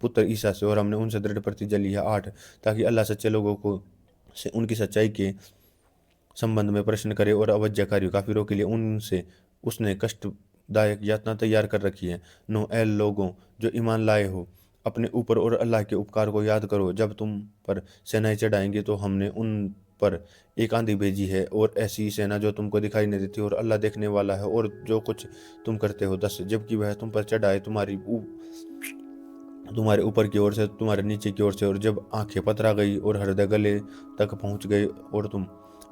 पुत्र ईसा से, और हमने उनसे दृढ़ प्रति जली है। 8 ताकि अल्लाह सच्चे लोगों को से उनकी सच्चाई के संबंध में प्रश्न करे, और अवज्ञाकारी काफिरों के लिए उनसे उसने कष्टदायक यातना तैयार कर रखी है। 9 ऐ लोगों जो ईमान लाए हो, अपने ऊपर और अल्लाह के उपकार को याद करो। जब तुम पर सेनाएं चढ़ाएंगे तो हमने उन पर एक आंधी भेजी है, और ऐसी सेना जो तुमको दिखाई नहीं देती, और अल्लाह देखने वाला है और जो कुछ तुम करते हो। 10 जबकि वह तुम पर चढ़ाए तुम्हारे ऊपर की ओर से, तुम्हारे नीचे की ओर से, और जब आंखें पतरा गई और हृदय गले तक पहुंच गए और तुम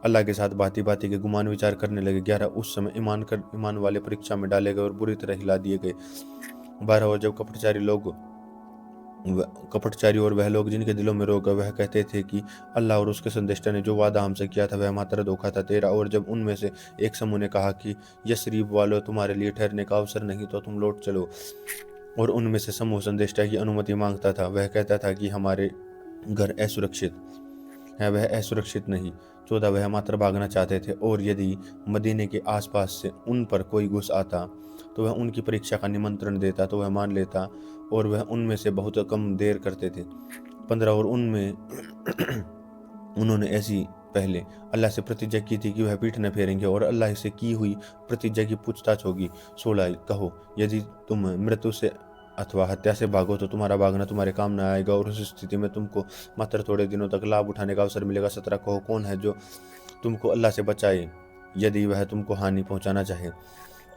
अल्लाह के साथ भांति भांति के गुमान विचार करने लगे। 11 उस समय ईमान वाले परीक्षा में डाले गए और बुरी तरह हिला दिए गए। 12 और जब कपटचारी और वह लोग जिनके दिलों में रोग वह कहते थे कि अल्लाह और उसके संदेष्टा ने जो वादा हमसे किया था वह मात्र धोखा था। 13 और जब उनमें से एक समूह ने कहा कि यस्रीब वालों तुम्हारे लिए ठहरने का अवसर नहीं तो तुम लौट चलो, और उनमें से समूह संदेष्टा की अनुमति मांगता था, वह कहता था कि हमारे घर असुरक्षित है, वह असुरक्षित नहीं। 14 वह मात्र भागना चाहते थे, और यदि मदीने के आसपास से उन पर कोई घुस आता तो वह उनकी परीक्षा का निमंत्रण देता तो वह मान लेता, और वह उनमें से बहुत कम देर करते थे। 15 और उनमें उन्होंने ऐसी पहले अल्लाह से प्रतिज्ञा की थी कि वह पीठ न फेरेंगे, और अल्लाह से की हुई प्रतिज्ञा की पूछताछ होगी। 16 कहो यदि तुम मृत्यु से अथवा हत्या से भागो तो तुम्हारा भागना तुम्हारे काम न आएगा, और उस स्थिति में तुमको मात्र थोड़े दिनों तक लाभ उठाने का अवसर मिलेगा। 17 कहो कौन है जो तुमको अल्लाह से बचाए यदि वह तुमको हानि पहुंचाना चाहे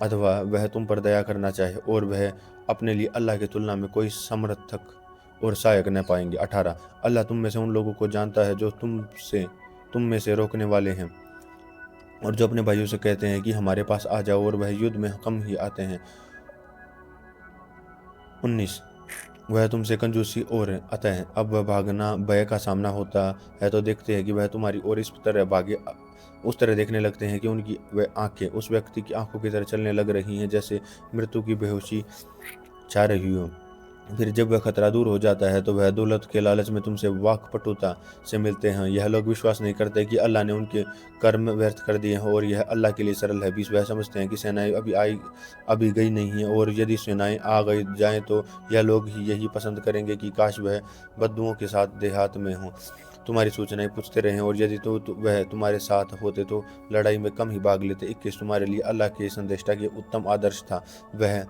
अथवा वह तुम पर दया करना चाहे, और वह अपने लिए अल्लाह की तुलना में कोई समर्थक और सहायक न पाएंगे। 18 अल्लाह तुम में से उन लोगों को जानता है जो तुम में से रोकने वाले हैं, और जो अपने भाइयों से कहते हैं कि हमारे पास आ जाओ, और वह युद्ध में कम ही आते हैं। 19 वह तुमसे कंजूसी और अतः अब वह भागना भय का सामना होता है तो देखते हैं कि वह तुम्हारी ओर इस तरह भागे, उस तरह देखने लगते हैं कि उनकी वह आंखें उस व्यक्ति की आंखों की तरह चलने लग रही हैं जैसे मृत्यु की बेहोशी छा रही हो। फिर जब वह खतरा दूर हो जाता है तो वह दौलत के लालच में तुमसे वाकपटुता से मिलते हैं। यह लोग विश्वास नहीं करते कि अल्लाह ने उनके कर्म व्यर्थ कर दिए हैं और यह अल्लाह के लिए सरल है। 20 वह समझते हैं कि सेनाएं अभी गई नहीं है, और यदि सेनाएं आ गई जाएं तो यह लोग ही यही पसंद करेंगे कि काश वह बद्दुओं के साथ देहात में हों, तुम्हारी सूचनाएं पूछते रहें, और यदि वह तुम्हारे साथ होते तो लड़ाई में कम ही भाग लेते। 21 तुम्हारे लिए अल्लाह के संदेष्टा के उत्तम आदर्श था वह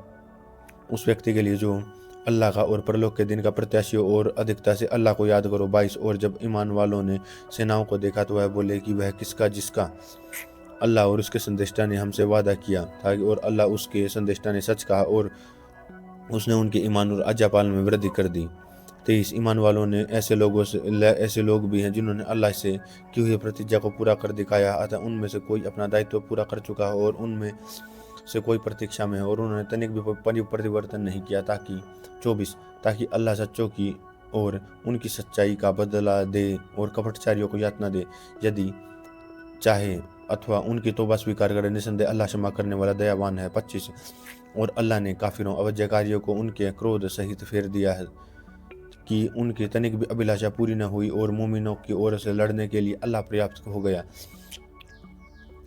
उस व्यक्ति के लिए जो अल्लाह का और परलोक के दिन का प्रत्याशी हो और अधिकता से अल्लाह को याद करो। 22 और जब ईमान वालों ने सेनाओं को देखा तो वह बोले कि वह किसका जिसका अल्लाह और उसके संदेष्टा ने हमसे वादा किया था, और अल्लाह उसके संदेष्टा ने सच कहा और उसने उनके ईमान और आज्ञा पालन में वृद्धि कर दी। 23 ईमान वालों ने ऐसे लोग भी हैं जिन्होंने अल्लाह से की हुई प्रतिज्ञा को पूरा कर दिखाया, अतः उनमें से कोई अपना दायित्व पूरा कर चुका हो और उनमें से कोई प्रतीक्षा में है, और उन्होंने तनिक भी परिवर्तन नहीं किया। 24 ताकि अल्लाह सच्चों की और उनकी सच्चाई का बदला दे और कपटचारियों को यातना दे यदि चाहे, अथवा उनकी तौबा स्वीकार करे। निसंदेह अल्लाह क्षमा करने वाला दयावान है। 25 और अल्लाह ने काफिरों अवज्ञाकारियों को उनके क्रोध सहित फेर दिया है कि उनकी तनिक भी अभिलाषा पूरी न हुई और मोमिनों की ओर से लड़ने के लिए अल्लाह पर्याप्त हो गया।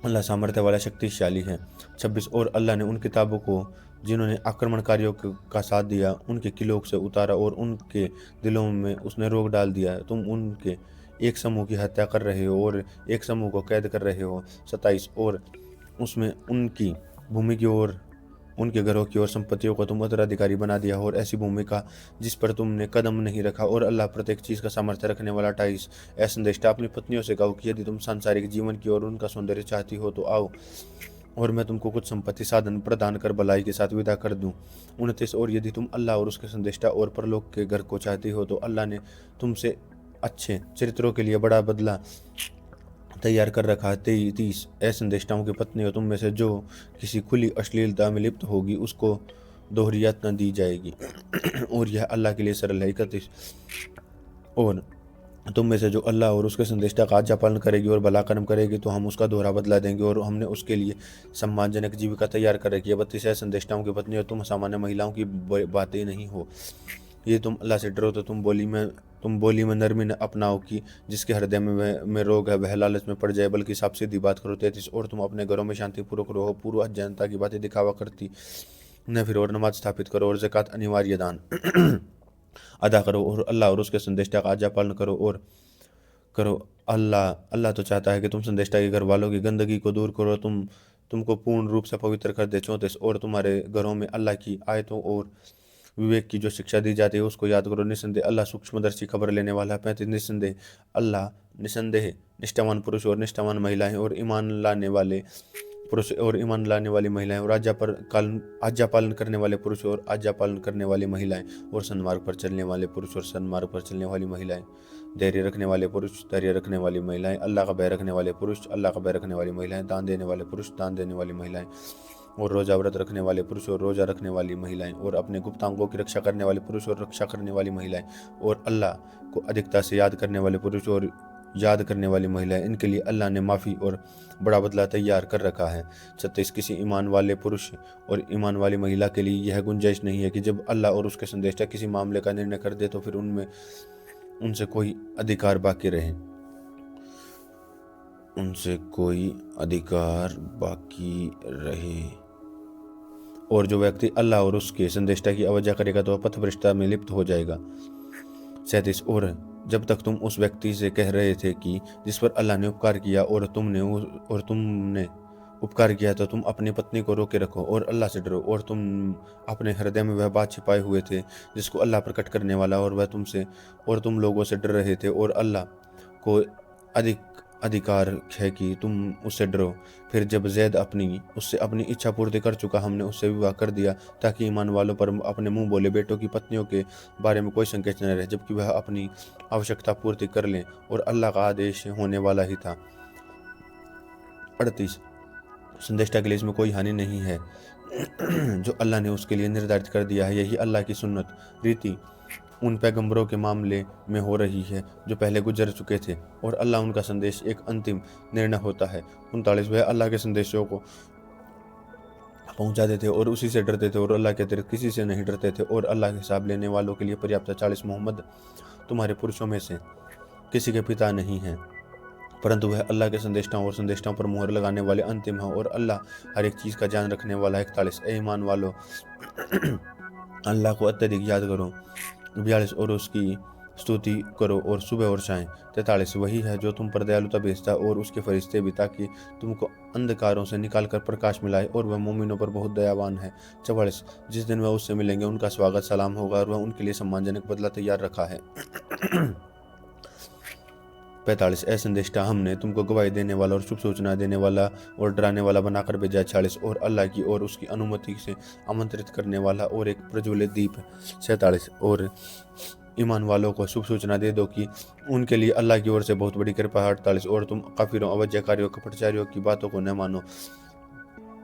अल्लाह सामर्थ्य वाला शक्तिशाली है। 26 और अल्लाह ने उन किताबों को जिन्होंने आक्रमणकारियों का साथ दिया उनके किलों से उतारा और उनके दिलों में उसने रोक डाल दिया। तुम उनके एक समूह की हत्या कर रहे हो और एक समूह को कैद कर रहे हो। 27 और उसमें उनकी भूमि की ओर, उनके घरों की और संपत्तियों को तुम उत्तराधिकारी बना दिया और ऐसी भूमि का जिस पर तुमने कदम नहीं रखा। और अल्लाह प्रत्येक चीज़ का सामर्थ्य रखने वाला। 28 ऐ संदेष्टा अपनी पत्नियों से कहो कि यदि तुम सांसारिक जीवन की और उनका सौंदर्य चाहती हो तो आओ और मैं तुमको कुछ संपत्ति साधन प्रदान कर भलाई के साथ विदा कर दूं। 29 और यदि तुम अल्लाह और उसके संदेष्टा और परलोक के घर को चाहती हो तो अल्लाह ने तुमसे अच्छे चरित्रों के लिए बड़ा बदला तैयार कर रखा है। 30 ऐसे संदेष्टाओं की पत्नी हो तुम में से जो किसी खुली अश्लीलता में लिप्त होगी उसको दोहरी यातना दी जाएगी और यह अल्लाह के लिए सरल है। 31 और तुम में से जो अल्लाह और उसके संदेष्टा का आज्ञा पालन करेगी और भला कर्म करेगी तो हम उसका दोहरा बदला देंगे और हमने उसके लिए सम्मानजनक जीविका तैयार कर रखी है। 32 ऐसे संदेष्टाओं की पत्नी हो तुम सामान्य महिलाओं की बातें नहीं हो। ये तुम अल्लाह से डरो तो तुम बोली में नरमी न अपनाओ कि जिसके हृदय में रोग है वह लालच में पड़ जाए, बल्कि साफ सीधी बात करो। 33 और तुम अपने घरों में शांतिपूर्वक रहो, पूर्व जनता की बातें दिखावा करती न फिर और नमाज स्थापित करो और ज़कात अनिवार्य दान अदा करो और अल्लाह और उसके संदेष्टा का आज्ञा पालन करो। अल्लाह तो चाहता है कि तुम संदेष्टा के घर वालों की गंदगी को दूर करो, तुमको पूर्ण रूप से पवित्र कर दे। 34 और तुम्हारे घरों में अल्लाह की आयतों और विवेक की जो शिक्षा दी जाती है उसको याद करो। निसंदेह अल्लाह सूक्ष्मदर्शी खबर लेने वाला है। 35 निसंदेह निष्ठावान पुरुष और निष्ठावान महिलाएं और ईमान लाने वाले पुरुष और ईमान लाने वाली महिलाएं और आज्ञा पालन करने वाले पुरुष और आज्ञा पालन करने वाली महिलाएं और सन्मार्ग पर चलने वाले पुरुष और सन्मार्ग पर चलने वाली महिलाएं, धैर्य रखने वाले पुरुष, धैर्य रखने वाली महिलाएं, अल्लाह का भय रखने वाले पुरुष, अल्लाह का भय रखने वाली महिलाएं, दान देने वाले पुरुष, दान देने वाली महिलाएं और रोजा व्रत रखने वाले पुरुष और रोजा रखने वाली महिलाएं और अपने गुप्तांगों की रक्षा करने वाले पुरुष और रक्षा करने वाली महिलाएं और अल्लाह को अधिकता से याद करने वाले पुरुष और याद करने वाली महिलाएं, इनके लिए अल्लाह ने माफ़ी और बड़ा बदला तैयार कर रखा है। 36 किसी ईमान वाले पुरुष और ईमान वाली महिला के लिए यह गुंजाइश नहीं है कि जब अल्लाह और उसके संदेशा किसी मामले का निर्णय कर दे तो फिर उनसे कोई अधिकार बाकी रहे। और जो व्यक्ति अल्लाह और उसके संदेष्टा की अवज्ञा करेगा तो वह पथभ्रष्टता में लिप्त हो जाएगा। 37 और जब तक तुम उस व्यक्ति से कह रहे थे कि जिस पर अल्लाह ने उपकार किया और तुमने उपकार किया तो तुम अपनी पत्नी को रोके रखो और अल्लाह से डरो और तुम अपने हृदय में वह बात छिपाए हुए थे जिसको अल्लाह प्रकट करने वाला और वह तुम लोगों से डर रहे थे और अल्लाह को अधिकार है कि तुम उससे डरो। फिर जब जैद उससे अपनी इच्छा पूर्ति कर चुका हमने उससे विवाह कर दिया ताकि ईमान वालों पर अपने मुंह बोले बेटों की पत्नियों के बारे में कोई संकेत न रहे जबकि वह अपनी आवश्यकता पूर्ति कर लें और अल्लाह का आदेश होने वाला ही था। 38 संदेष्टा के लिए इसमें कोई हानि नहीं है जो अल्लाह ने उसके लिए निर्धारित कर दिया है। यही अल्लाह की सुन्नत रीति उन पैगंबरों के मामले में हो रही है जो पहले गुजर चुके थे और अल्लाह उनका संदेश एक अंतिम निर्णय होता है। 39 वह अल्लाह के संदेशों को पहुंचाते थे और उसी से डरते थे और अल्लाह के अतिरिक्त किसी से नहीं डरते थे और अल्लाह के हिसाब लेने वालों के लिए पर्याप्त है। 40 मोहम्मद तुम्हारे पुरुषों में से किसी के पिता नहीं है परंतु वह अल्लाह के संदेष्टाओं पर मुहर लगाने वाले अंतिम है और अल्लाह हर एक चीज़ का ध्यान रखने वाला है। 41 ए ईमान वालों अल्लाह को अत्यधिक याद करो। 42 और उसकी स्तुति करो और सुबह और शाम। 43 वही है जो तुम पर दयालुता भेजता और उसके फरिश्ते भी ताकि तुमको अंधकारों से निकालकर प्रकाश मिलाए और वह मोमिनों पर बहुत दयावान है। 44 जिस दिन वह उससे मिलेंगे उनका स्वागत सलाम होगा और वह उनके लिए सम्मानजनक बदला तैयार रखा है। 45 ऐ संदेष्टा हमने तुमको गवाही देने वाला और शुभ सूचना देने वाला और डराने वाला बनाकर भेजा। 46 और अल्लाह की और उसकी अनुमति से आमंत्रित करने वाला और एक प्रज्वलित दीप। 47 और ईमान वालों को शुभ सूचना दे दो कि उनके लिए अल्लाह की ओर से बहुत बड़ी कृपा है। 48 और तुम काफिरों अवज्ञाकारियों कपटचारियों की बातों को न मानो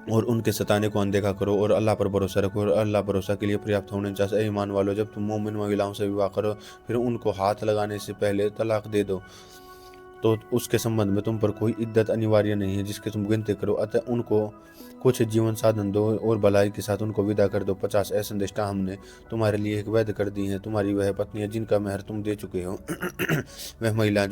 और उनके सताने को अनदेखा करो और अल्लाह पर भरोसा रखो और अल्लाह भरोसा के लिए पर्याप्त होने चाहिए। ईमान वालों जब तुम मोमिन महिलाओं से विवाह करो फिर उनको हाथ लगाने से पहले तलाक दे दो तो उसके संबंध में तुम पर कोई इद्दत अनिवार्य नहीं है जिसके तुम गिनती करो, अतः उनको कुछ जीवन साधन दो और भलाई के साथ उनको विदा कर दो। 50 ऐसे संदेष्टा हमने तुम्हारे लिए एक वैध कर दी हैं। तुम्हारी वह पत्नियां जिनका मेहर तुम दे चुके हो वह महिलाएं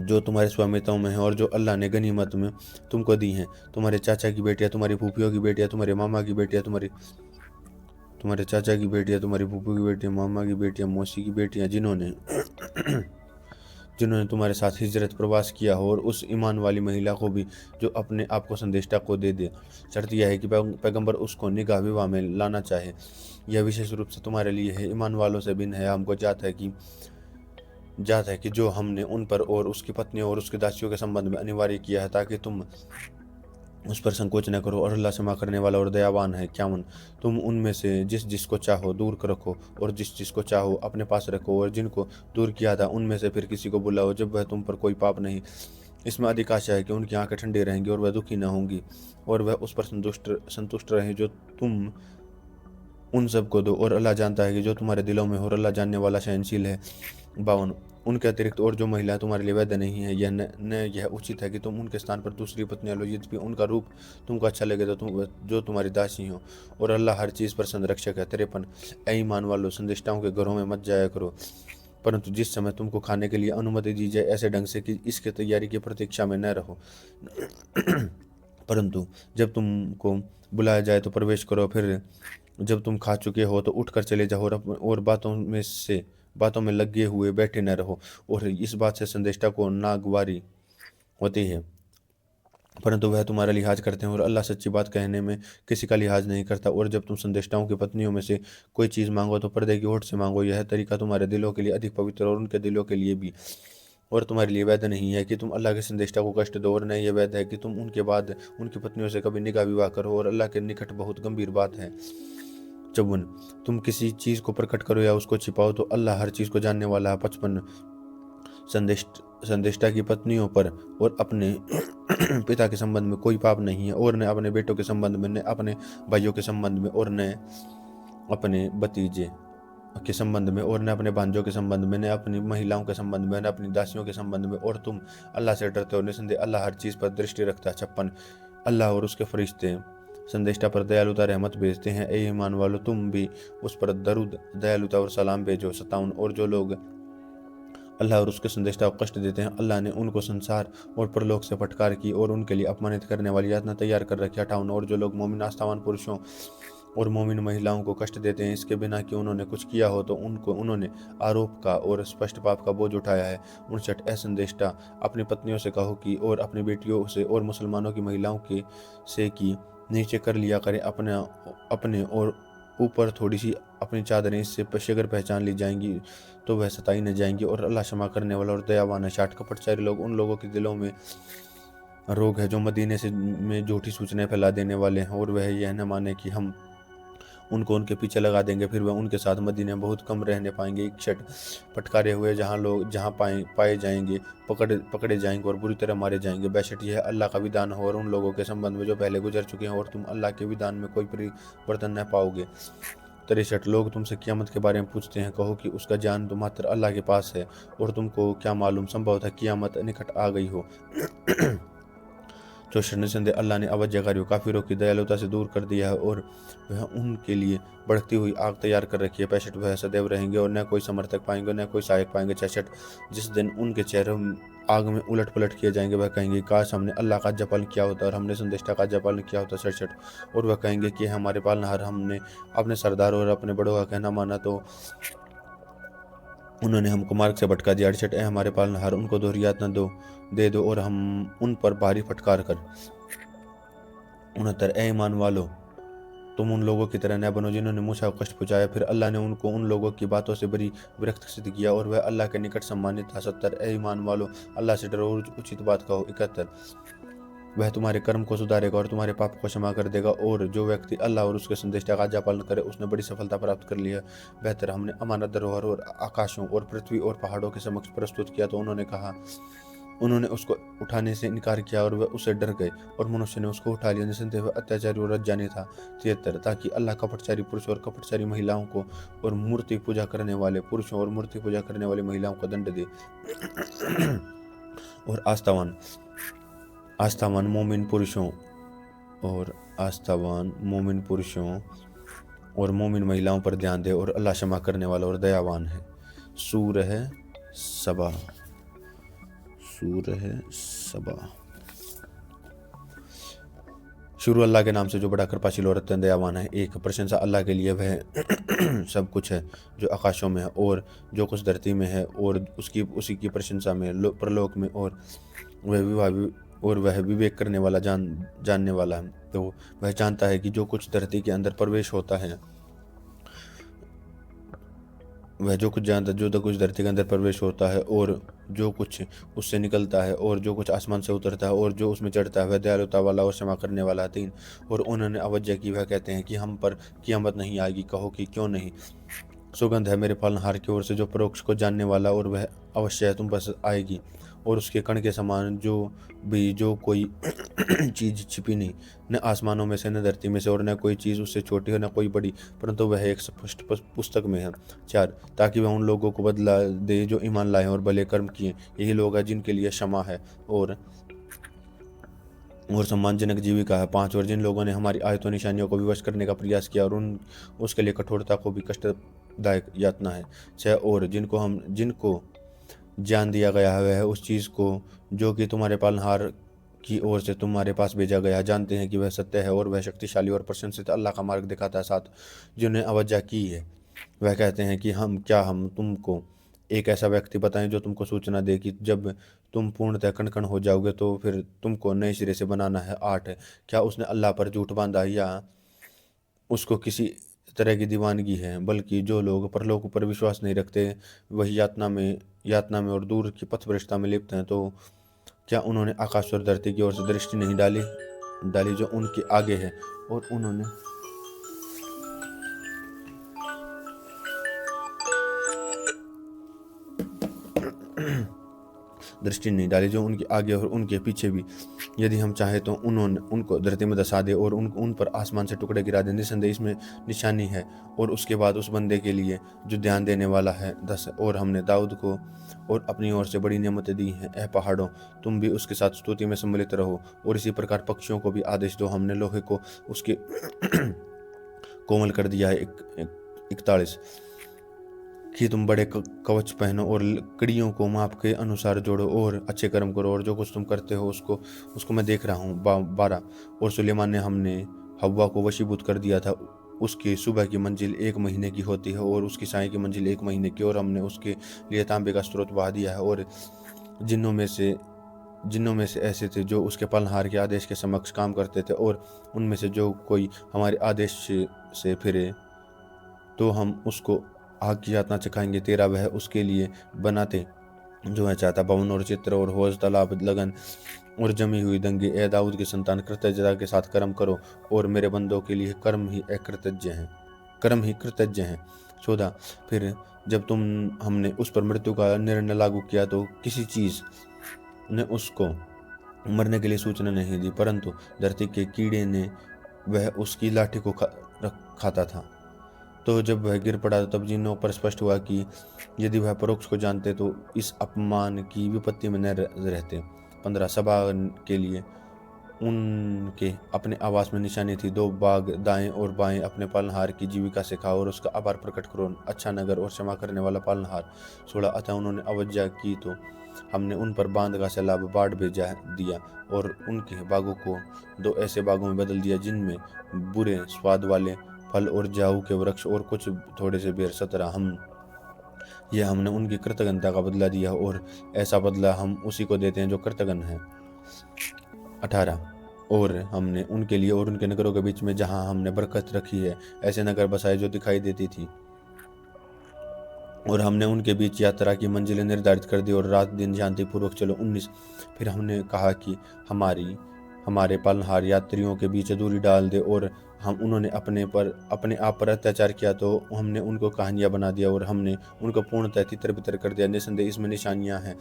जो तुम्हारे स्वामित्व में है और जो अल्लाह ने गनीमत में तुमको दी हैं, तुम्हारे चाचा की बेटियां, तुम्हारी फूफियों की बेटियां, तुम्हारे मामा की बेटियां, तुम्हारे चाचा की बेटियां, तुम्हारी फूफी की बेटियां, मामा की बेटियां, मौसी की बेटियां, जिन्होंने जिन्होंने तुम्हारे साथ हिजरत प्रवास किया हो, और उस ईमान वाली महिला को भी जो अपने आप को संदेष्टा को दे दे। शर्त यह है कि पैगंबर उसको निकाह विवाह में लाना चाहे। यह विशेष रूप से तुम्हारे लिए है, ईमान वालों से भिन्न है। हमको जात है कि जो हमने उन पर और उसकी पत्नियों और उसकी दासियों के संबंध में अनिवार्य किया है, ताकि तुम उस पर संकोच न करो, और अल्लाह क्षमा करने वाला और दयावान है। क्यावन तुम उनमें से जिस जिसको चाहो दूर रखो और जिस जिसको चाहो अपने पास रखो, और जिनको दूर किया था उनमें से फिर किसी को बुलाओ जब वह तुम पर कोई पाप नहीं। इसमें अधिक आशा है कि उनकी आंखें ठंडी रहेंगी और वह दुखी न होंगी, और वह उस पर संतुष्ट रहे जो तुम उन सबको दो, और अल्लाह जानता है कि जो तुम्हारे दिलों में हो, और अल्लाह जानने वाला सहनशील है। 52 उनके अतिरिक्त और जो महिलाएं तुम्हारे लिए वैध नहीं है, यह उचित है कि तुम उनके स्थान पर दूसरी पत्नियां लो यदि उनका रूप तुमको अच्छा लगे तो जो तुम्हारी दासी हो, और अल्लाह हर चीज़ पर संरक्षक है। 53 ऐ ईमान वालों, संदिष्टाओं के घरों में मत जाया करो, परंतु जिस समय तुमको खाने के लिए अनुमति दी जाए ऐसे ढंग से कि इसके तैयारी की प्रतीक्षा में न रहो। परंतु जब तुमको बुलाया जाए तो प्रवेश करो, फिर जब तुम खा चुके हो तो उठकर चले जाओ, और बातों में लगे हुए बैठे न रहो, और इस बात से संदेष्टा को नागवारी होती है, परंतु वह तुम्हारा लिहाज करते हैं, और अल्लाह सच्ची बात कहने में किसी का लिहाज नहीं करता। और जब तुम संदेष्टाओं की पत्नियों में से कोई चीज़ मांगो तो पर्दे की ओट से मांगो। यह तरीका तुम्हारे दिलों के लिए अधिक पवित्र और उनके दिलों के लिए भी, और तुम्हारे लिए वैध नहीं है कि तुम अल्लाह के संदेष्टा को कष्ट दो, और न यह वैध है कि तुम उनके बाद उनकी पत्नियों से कभी निकाह विवाह करो, और अल्लाह के निकट बहुत गंभीर बात है। 54 तुम किसी चीज़ को प्रकट करो या उसको छिपाओ तो अल्लाह हर चीज़ को जानने वाला है। 55 संदेष्टा की पत्नियों पर और अपने पिता के संबंध में कोई पाप नहीं है, और न अपने बेटों के संबंध में, न अपने भाइयों के संबंध में, और न अपने भतीजे के संबंध में, और न अपने भांजों के संबंध में, न अपनी महिलाओं के संबंध में, न अपनी दासियों के संबंध में, और तुम अल्लाह से डरते हो। निसंदेह अल्लाह हर चीज़ पर दृष्टि रखता है। 56 अल्लाह और उसके फरिश्ते संदेष्टा पर दयालुता रहमत भेजते हैं। ए ईमान वालों, तुम भी उस पर दरूद दयालुता और सलाम भेजो। 57 और जो लोग अल्लाह और उसके संदेष्टा को कष्ट देते हैं, अल्लाह ने उनको संसार और परलोक से फटकार की और उनके लिए अपमानित करने वाली यातना तैयार कर रखी। 58 और जो लोग मोमिन आस्थावान पुरुषों और मोमिन महिलाओं को कष्ट देते हैं इसके बिना कि उन्होंने कुछ किया हो, तो उन्होंने आरोप का और स्पष्ट पाप का बोझ उठाया है। 59 संदेष्टा अपनी पत्नियों से कहो कि, और अपनी बेटियों से और मुसलमानों की महिलाओं के से कि नीचे कर लिया करें अपने और ऊपर थोड़ी सी अपनी चादरें, इससे अगर पहचान ली जाएंगी तो वह सताई न जाएंगी, और अल्लाह क्षमा करने वाला और दयावान है। 60 कपटचारी लोग उन लोगों के दिलों में रोग है जो मदीने से में झूठी सूचनाएं फैला देने वाले हैं, और वह यह न माने कि हम उनको उनके पीछे लगा देंगे, फिर वह उनके साथ मदीने में बहुत कम रहने पाएंगे। 61 फटकारे हुए जहाँ पाए जाएंगे पकड़े जाएंगे और बुरी तरह मारे जाएंगे। 62 यह अल्लाह का विधान हो और उन लोगों के संबंध में जो पहले गुजर चुके हैं, और तुम अल्लाह के विधान में कोई परिवर्तन न पाओगे। 63 लोग तुमसे क़यामत के बारे में पूछते हैं, कहो कि उसका ज्ञान तो मात्र अल्लाह के पास है, और तुमको क्या मालूम, संभव था क़यामत निकट आ गई हो। 64 निसंदेह अल्लाह ने अवज्ञाकारियों काफिरों की दयालुता से दूर कर दिया है, और वह उनके लिए भड़कती हुई आग तैयार कर रखी है। 65 वह सदैव रहेंगे और न कोई समर्थक पाएंगे न कोई सहायक पाएंगे। 66 जिस दिन उनके चेहरे आग में उलट पलट किए जाएंगे, वह कहेंगे काश हमने अल्लाह का जपल किया होता और हमने संदेष्टा का जपल किया होता। 67 और वह कहेंगे कि हमारे पालनहार, हमने अपने सरदार और अपने बड़ों का कहना माना तो उन्होंने हमको मार्ग से भटका दिया। 68 हमारे पालनहार, उनको दोहरी न दे दो और हम उन पर भारी फटकार कर। 69 ईमान वालो, तुम उन लोगों की तरह न बनो जिन्होंने मूसा को कष्ट पहुंचाया, फिर अल्लाह ने उनको उन लोगों की बातों से बड़ी विरक्त सिद्ध किया और वह अल्लाह के निकट सम्मानित था। 70 ईमान वालो, अल्लाह से डरो और उचित बात कहो। 71 वह तुम्हारे कर्म को सुधारेगा और तुम्हारे पाप को क्षमा कर देगा, और जो व्यक्ति अल्लाह और उसके संदेश का आज्ञा पालन करे उसने बड़ी सफलता प्राप्त कर ली है। बेहतर हमने अमानत धरोहर और आकाशों और पृथ्वी और पहाड़ों के समक्ष प्रस्तुत किया, तो उन्होंने कहा उन्होंने उसको उठाने से इनकार किया और वह उससे डर गए और मनुष्य ने उसको उठा लिया। निसंदेह वह अत्याचारी और रज्जानी था। 73 ताकि अल्लाह कपटचारी पुरुषों और कपटचारी महिलाओं को और मूर्ति पूजा करने वाले पुरुषों और मूर्ति पूजा करने वाली महिलाओं को दंड दे। और आस्थावान मोमिन पुरुषों और मोमिन महिलाओं पर ध्यान दे और अल्लाह क्षमा करने वाला और दयावान है। सूरह सबा। शुरू अल्लाह के नाम से जो बड़ा कृपाशील और अत्यंत दयावान है। एक प्रशंसा अल्लाह के लिए, वह सब कुछ है जो आकाशों में है और जो कुछ धरती में है, और उसी की प्रशंसा में परलोक में, और वह विवेक करने वाला जानने वाला है। तो वह जानता है कि जो कुछ धरती के अंदर प्रवेश होता है, वह जो कुछ जानता है, जो कुछ धरती के अंदर प्रवेश होता है और जो कुछ उससे निकलता है और जो कुछ आसमान से उतरता है और जो उसमें चढ़ता है, वह दयालुता वाला और क्षमा करने वाला है। 3 और उन्होंने अवज्ञा की, वह कहते हैं कि हम पर क़यामत नहीं आएगी। कहो कि क्यों नहीं। सुगंध है मेरे पालनहार की ओर से जो परोक्ष को जानने वाला, और वह अवश्य है तुम पर आएगी। और उसके कण के समान जो कोई चीज़ छिपी नहीं, न आसमानों में से न धरती में से, और न कोई चीज़ उससे छोटी हो न कोई बड़ी, परंतु वह एक स्पष्ट पुस्तक में है। 4 ताकि वह उन लोगों को बदला दे जो ईमान लाए और भले कर्म किए। यही लोग हैं जिनके लिए क्षमा है और सम्मानजनक जीविका है। 5 और जिन लोगों ने हमारी आयतों निशानियों को विवश करने का प्रयास किया और उसके लिए कठोरता को भी कष्टदायक यातना है। 6 और जिनको ज्ञान दिया गया है, वह उस चीज़ को जो कि तुम्हारे पालनहार की ओर से तुम्हारे पास भेजा गया, जानते हैं कि वह सत्य है और वह शक्तिशाली और प्रशंसित अल्लाह का मार्ग दिखाता है। 7 जिन्होंने अवज्ञा की है, वह कहते हैं कि हम तुमको एक ऐसा व्यक्ति बताएं जो तुमको सूचना दे कि जब तुम पूर्णतः कण हो जाओगे तो फिर तुमको नए सिरे से बनाना है। 8 क्या उसने अल्लाह पर झूठ बांधा या उसको किसी तरह की दीवानगी है। बल्कि जो लोग परलोक पर विश्वास नहीं रखते, वही यातना में और दूर की पथभ्रष्टता में लिप्त हैं। तो क्या उन्होंने आकाश और धरती की ओर से दृष्टि नहीं डाली जो उनके आगे है, और उन्होंने दृष्टि नहीं डाली जो उनके आगे और उनके पीछे भी। यदि हम चाहे तो उनको धरती में धंसा दे और उन पर आसमान से टुकड़े गिरा दे। निसंदेह इसमें निशानी है और उसके बाद उस बंदे के लिए जो ध्यान देने वाला है। 10 और हमने दाऊद को और अपनी ओर से बड़ी नेमतें दी हैं। ऐ पहाड़ों, तुम भी उसके साथ स्तुति में सम्मिलित रहो, और इसी प्रकार पक्षियों को भी आदेश दो। हमने लोहे को उसके कोमल कर दिया है। 41 कि तुम बड़े कवच पहनो और लकड़ियों को माप के अनुसार जोड़ो और अच्छे कर्म करो, और जो कुछ तुम करते हो उसको मैं देख रहा हूँ। 12 और सुलेमान ने हमने हव्वा को वशीभूत कर दिया था। उसकी सुबह की मंजिल 1 महीने की होती है और उसकी साय की मंजिल 1 महीने की, और हमने उसके लिए तांबे का स्रोत बहा दिया है। और जिन्नों में से ऐसे थे जो उसके पालनहार के आदेश के समक्ष काम करते थे, और उनमें से जो कोई हमारे आदेश से फिरे तो हम उसको आग की यातना चखाएंगे। 13 वह उसके लिए बनाते जो है चाहता भवन और चित्र और हौज, तालाब, लगन और जमी हुई दंगे। ए दाऊद की संतान, कृतज्ञता के साथ कर्म करो, और मेरे बंदों के लिए कर्म ही कृतज्ञ हैं। 14 फिर जब हमने उस पर मृत्यु का निर्णय लागू किया तो किसी चीज़ ने उसको मरने के लिए सूचना नहीं दी, परंतु धरती के कीड़े ने वह उसकी लाठी को खाता था। तो जब वह गिर पड़ा तब जिन्हों पर स्पष्ट हुआ कि यदि वह परोक्ष को जानते तो इस अपमान की विपत्ति में न रहते। 15 सभा के लिए उनके अपने आवास में निशानी थी। 2 बाग दाएं और बाएं अपने पालनहार की जीविका से खाओ और उसका आभार प्रकट करो, अच्छा नगर और क्षमा करने वाला पालनहार। 16 अतः उन्होंने अवज्ञा की तो हमने उन पर बांध का सैलाब बाढ़ भेजा दिया और उनके बागों को 2 ऐसे बागों में बदल दिया जिनमें बुरे स्वाद वाले फल और जाऊ के वृक्ष और कुछ थोड़े से बेर। 17 हमने उनकी कृतज्ञता का बदला दिया, और ऐसा बदला हम उसी को देते हैं जो कृतज्ञ है। 18 और हमने उनके लिए और उनके नगरों के बीच में जहां हमने बरकत रखी है ऐसे नगर बसाए जो दिखाई देती थी, और हमने उनके बीच यात्रा की मंजिलें निर्धारित कर दी और रात दिन शांतिपूर्वक चलो। 19 फिर हमने कहा कि हमारे पालनहार यात्रियों के बीच दूरी डाल दे, और उन्होंने अपने आप पर अत्याचार किया तो हमने उनको कहानियां बना दिया और हमने उनको पूर्णतः तितर बितर कर दिया। निसंदेह इसमें निशानियां हैं।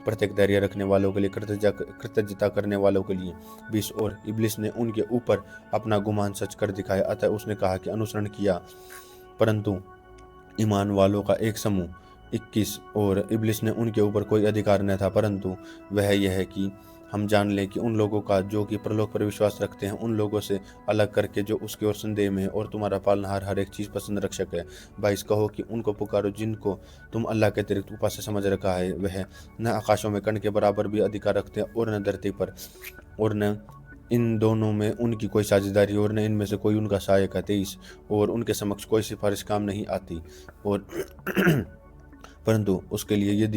प्रत्येक धैर्य रखने वालों के लिए, कृतज्ञता करने वालों के लिए। 20 और इब्लिस ने उनके ऊपर अपना गुमान सच कर दिखाया, अतः उसने कहा कि अनुसरण किया, परंतु ईमान वालों का एक समूह। 21 और इब्लिस ने उनके ऊपर कोई अधिकार न था, परंतु वह यह है कि हम जान लें कि उन लोगों का जो कि परलोक पर विश्वास रखते हैं, उन लोगों से अलग करके जो उसकी ओर संदेह में है, और तुम्हारा पालनहार हर एक चीज़ पसंद रक्षक है। 22 कहो कि उनको पुकारो जिनको तुम अल्लाह के अतिरिक्त उपास्य समझ रखा है, वह न आकाशों में कण के बराबर भी अधिकार रखते हैं और न धरती पर, और न इन दोनों में उनकी कोई साझेदारी, और न इनमें से कोई उनका सहायक है। 23 और उनके समक्ष कोई सिफारिश काम नहीं आती, और परंतु उसके लिए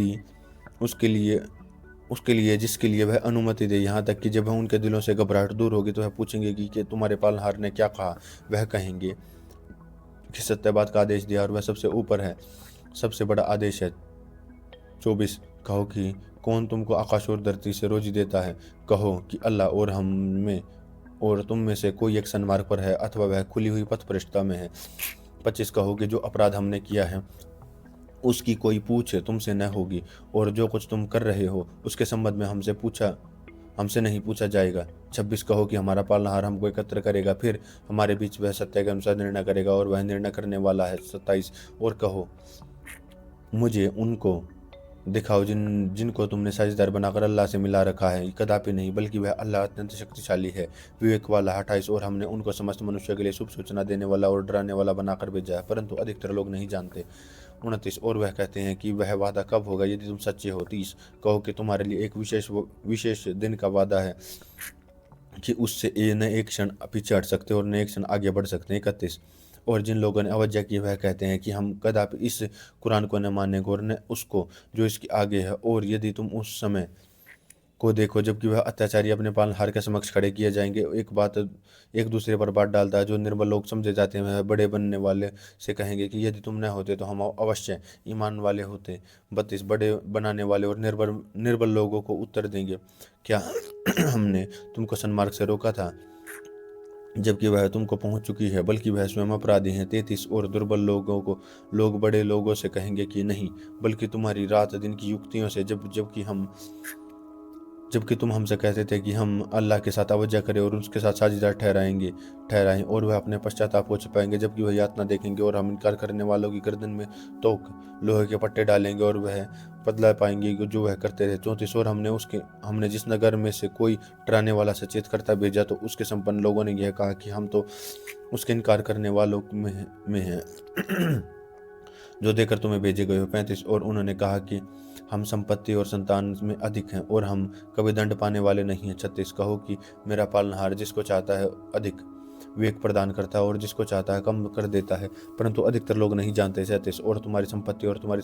जिसके लिए वह अनुमति दे, यहाँ तक कि जब उनके दिलों से घबराहट दूर होगी तो वह पूछेंगे कि तुम्हारे पालनहार ने क्या कहा। वह कहेंगे कि सत्य बात का आदेश दिया और वह सबसे ऊपर है, सबसे बड़ा आदेश है। 24 कहो कि कौन तुमको आकाश और धरती से रोजी देता है। कहो कि अल्लाह, और हम में और तुम में से कोई एक सन्मार्ग पर है अथवा वह खुली हुई पथभ्रष्टता में है। 25 कहो कि जो अपराध हमने किया है उसकी कोई पूछ तुमसे न होगी, और जो कुछ तुम कर रहे हो उसके संबंध में हमसे नहीं पूछा जाएगा। 26 कहो कि हमारा पालनहार हमको एकत्र करेगा, फिर हमारे बीच वह सत्य के अनुसार निर्णय करेगा और वह निर्णय करने वाला है। 27 और कहो मुझे उनको दिखाओ जिनको तुमने साझेदार बनाकर अल्लाह से मिला रखा है। कदापि नहीं, बल्कि वह अल्लाह अत्यंत शक्तिशाली है, विवेक वाला। 28 और हमने उनको समस्त मनुष्य के लिए शुभ सूचना देने वाला और डराने वाला बनाकर भेजा है, परंतु अधिकतर लोग नहीं जानते। 29 और वह कहते हैं कि वह वादा कब होगा यदि तुम सच्चे हो। 30 कहो कि तुम्हारे लिए एक विशेष दिन का वादा है कि उससे न एक क्षण पीछे हट सकते और न एक क्षण आगे बढ़ सकते हैं। 31 और जिन लोगों ने अवज्ञा की वह कहते हैं कि हम कदापि इस कुरान को न मानेंगे और न उसको जो इसके आगे है, और यदि तुम उस समय को देखो जबकि वह अत्याचारी अपने पालनहार के समक्ष खड़े किए जाएंगे। एक दूसरे पर बात डालता है, जो निर्बल लोग समझे जाते हैं वह बड़े बनने वाले से कहेंगे कि यदि तुम न होते तो हम अवश्य ईमान वाले होते। 32 बड़े बनाने वाले और निर्बल लोगों को उत्तर देंगे, क्या हमने तुमको सन्मार्ग से रोका था जबकि वह तुमको पहुंच चुकी है, बल्कि वह स्वयं अपराधी हैं। 33 और दुर्बल लोगों को लोग बड़े लोगों से कहेंगे कि नहीं, बल्कि तुम्हारी रात दिन की युक्तियों से जबकि तुम हमसे कहते थे कि हम अल्लाह के साथ अवज्ञा करें और उसके साथ साझेदार ठहराएं, और वह अपने पश्चाताप को छिपाएंगे जबकि वह यातना देखेंगे, और हम इनकार करने वालों की गर्दन में तोक लोहे के पट्टे डालेंगे और वह बदला पाएंगे जो वह करते थे। 34 और हमने जिस नगर में से कोई डराने वाला सचेत करता भेजा तो उसके संपन्न लोगों ने यह कहा कि हम तो उसके इनकार करने वालों में हैं जो देकर तुम्हें भेजे गए हो। 35 और उन्होंने कहा कि हम संपत्ति और संतान में अधिक हैं और हम कभी दंड पाने वाले नहीं हैं। 36 कहो कि मेरा पालनहार जिसको चाहता है अधिक विवेक प्रदान करता है और जिसको चाहता है कम कर देता है, परंतु अधिकतर लोग नहीं जानते। 37 और तुम्हारी संपत्ति और तुम्हारी